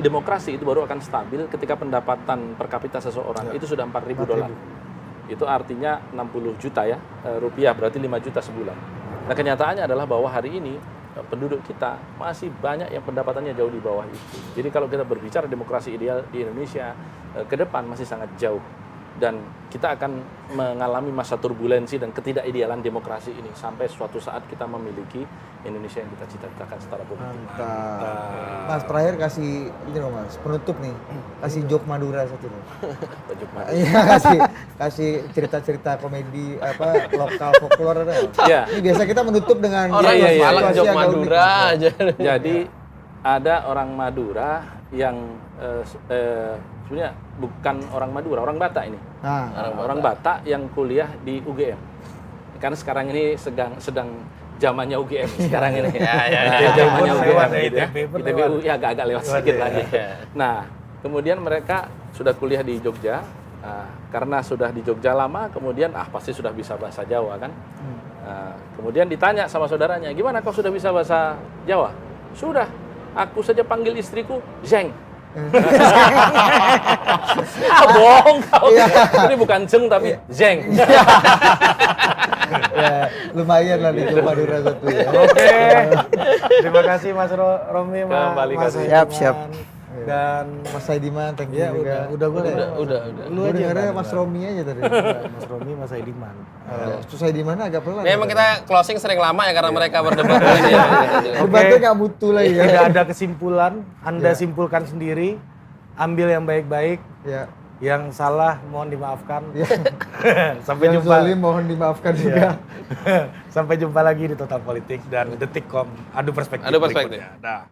demokrasi itu baru akan stabil ketika pendapatan per kapita seseorang itu sudah $4.000. Itu artinya 60 juta ya rupiah, berarti 5 juta sebulan. Nah kenyataannya adalah bahwa hari ini penduduk kita masih banyak yang pendapatannya jauh di bawah itu. Jadi kalau kita berbicara demokrasi ideal di Indonesia ke depan masih sangat jauh. Dan kita akan mengalami masa turbulensi dan ketidakidealan demokrasi ini sampai suatu saat kita memiliki Indonesia yang kita cita-citakan secara politik. Mantap. Mas, terakhir kasih ini loh, Mas, penutup nih. Kasih joke Madura satu loh. Tajuk Madura. Iya, kasih cerita-cerita komedi lokal folklore ada. Ya. Ini biasa kita menutup dengan Orang iya, iya, Malang situasi jok agak unik, Madura Mas. aja. Jadi ada orang Madura yang sebenarnya bukan orang Madura, orang Batak ini. Nah, Orang Batak yang kuliah di UGM. Karena sekarang ini sedang zamannya UGM sekarang ini. Zamannya UGM gitu ya. ITB ya agak-agak lewat sedikit lagi. Nah, kemudian mereka sudah kuliah di Jogja. Karena sudah di Jogja lama, kemudian pasti sudah bisa bahasa Jawa kan. Kemudian ditanya sama saudaranya, gimana kau sudah bisa bahasa Jawa? Sudah, aku saja panggil istriku Zeng. Bohong kau. Ini bukan Zeng tapi Zeng. ya, lumayan lah di Madura satu ya. Oke. Terima kasih Mas Romi, Kembali Mas kasih. Saidiman. Siap. Dan Mas Saidiman, thank you ya juga. udah boleh. Udah. Lu aja dengarnya Mas Romi aja tadi. Mas Romi, Mas Saidiman. Mas Saidiman agak pelan. Memang kita closing sering lama ya karena mereka berdebat ini ya. Debatnya nggak mutu lagi ya. Tidak ada kesimpulan, Anda simpulkan sendiri, ambil yang baik-baik, Ya. yang salah mohon dimaafkan. Ya. Sampai Yang jumpa. zalim mohon dimaafkan juga. Sampai jumpa lagi di Total Politik dan Detikcom. Adu perspektif. Adu perspektif. berikutnya. Dah.